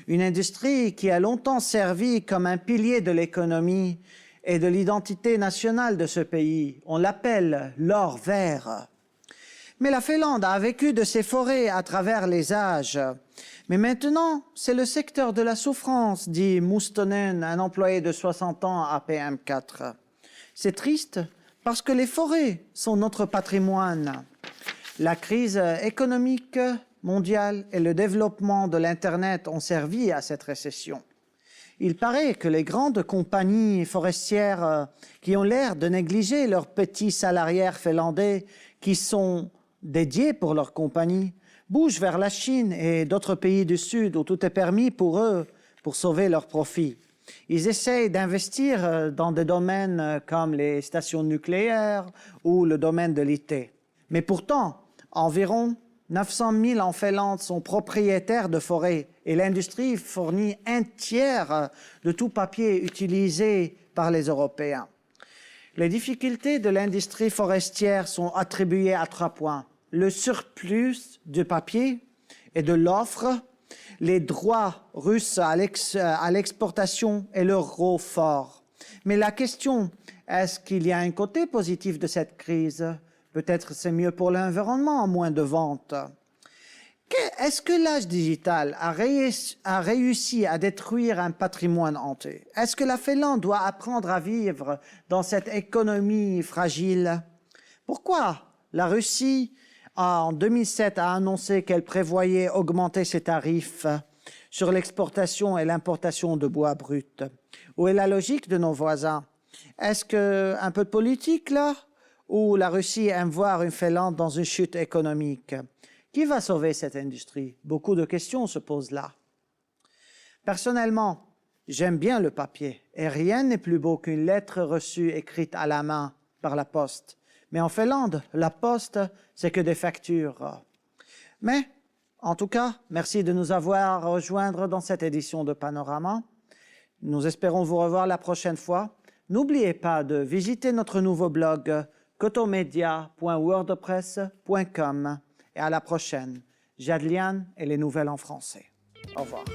Une industrie qui a longtemps servi comme un pilier de l'économie et de l'identité nationale de ce pays. On l'appelle l'or vert. Mais la Finlande a vécu de ses forêts à travers les âges. Mais maintenant, c'est le secteur de la souffrance, dit Mustonen, un employé de 60 ans à PM4. C'est triste, parce que les forêts sont notre patrimoine. La crise économique mondiale et le développement de l'Internet ont servi à cette récession. Il paraît que les grandes compagnies forestières qui ont l'air de négliger leurs petits salariés finlandais qui sont dédiés pour leur compagnie bougent vers la Chine et d'autres pays du Sud où tout est permis pour eux pour sauver leurs profits. Ils essayent d'investir dans des domaines comme les stations nucléaires ou le domaine de l'IT. Mais pourtant, environ 900 000 en Finlande sont propriétaires de forêts et l'industrie fournit 1/3 de tout papier utilisé par les Européens. Les difficultés de l'industrie forestière sont attribuées à 3 points. Le surplus de papier et de l'offre, les droits russes à l'exportation et le euro fort. Mais la question, est-ce qu'il y a un côté positif de cette crise? Peut-être c'est mieux pour l'environnement, moins de ventes. Est-ce que l'âge digital a réussi à détruire un patrimoine entier? Est-ce que la Finlande doit apprendre à vivre dans cette économie fragile? Pourquoi la Russie en 2007 a annoncé qu'elle prévoyait augmenter ses tarifs sur l'exportation et l'importation de bois brut? Où est la logique de nos voisins? Est-ce qu'un peu de politique là? Ou la Russie aime voir une Finlande dans une chute économique? Qui va sauver cette industrie? Beaucoup de questions se posent là. Personnellement, j'aime bien le papier et rien n'est plus beau qu'une lettre reçue écrite à la main par la poste. Mais en Finlande, la poste, c'est que des factures. Mais, en tout cas, merci de nous avoir rejoints dans cette édition de Panorama. Nous espérons vous revoir la prochaine fois. N'oubliez pas de visiter notre nouveau blog cotomedia.wordpress.com et à la prochaine. Jadlian et les nouvelles en français. Au revoir.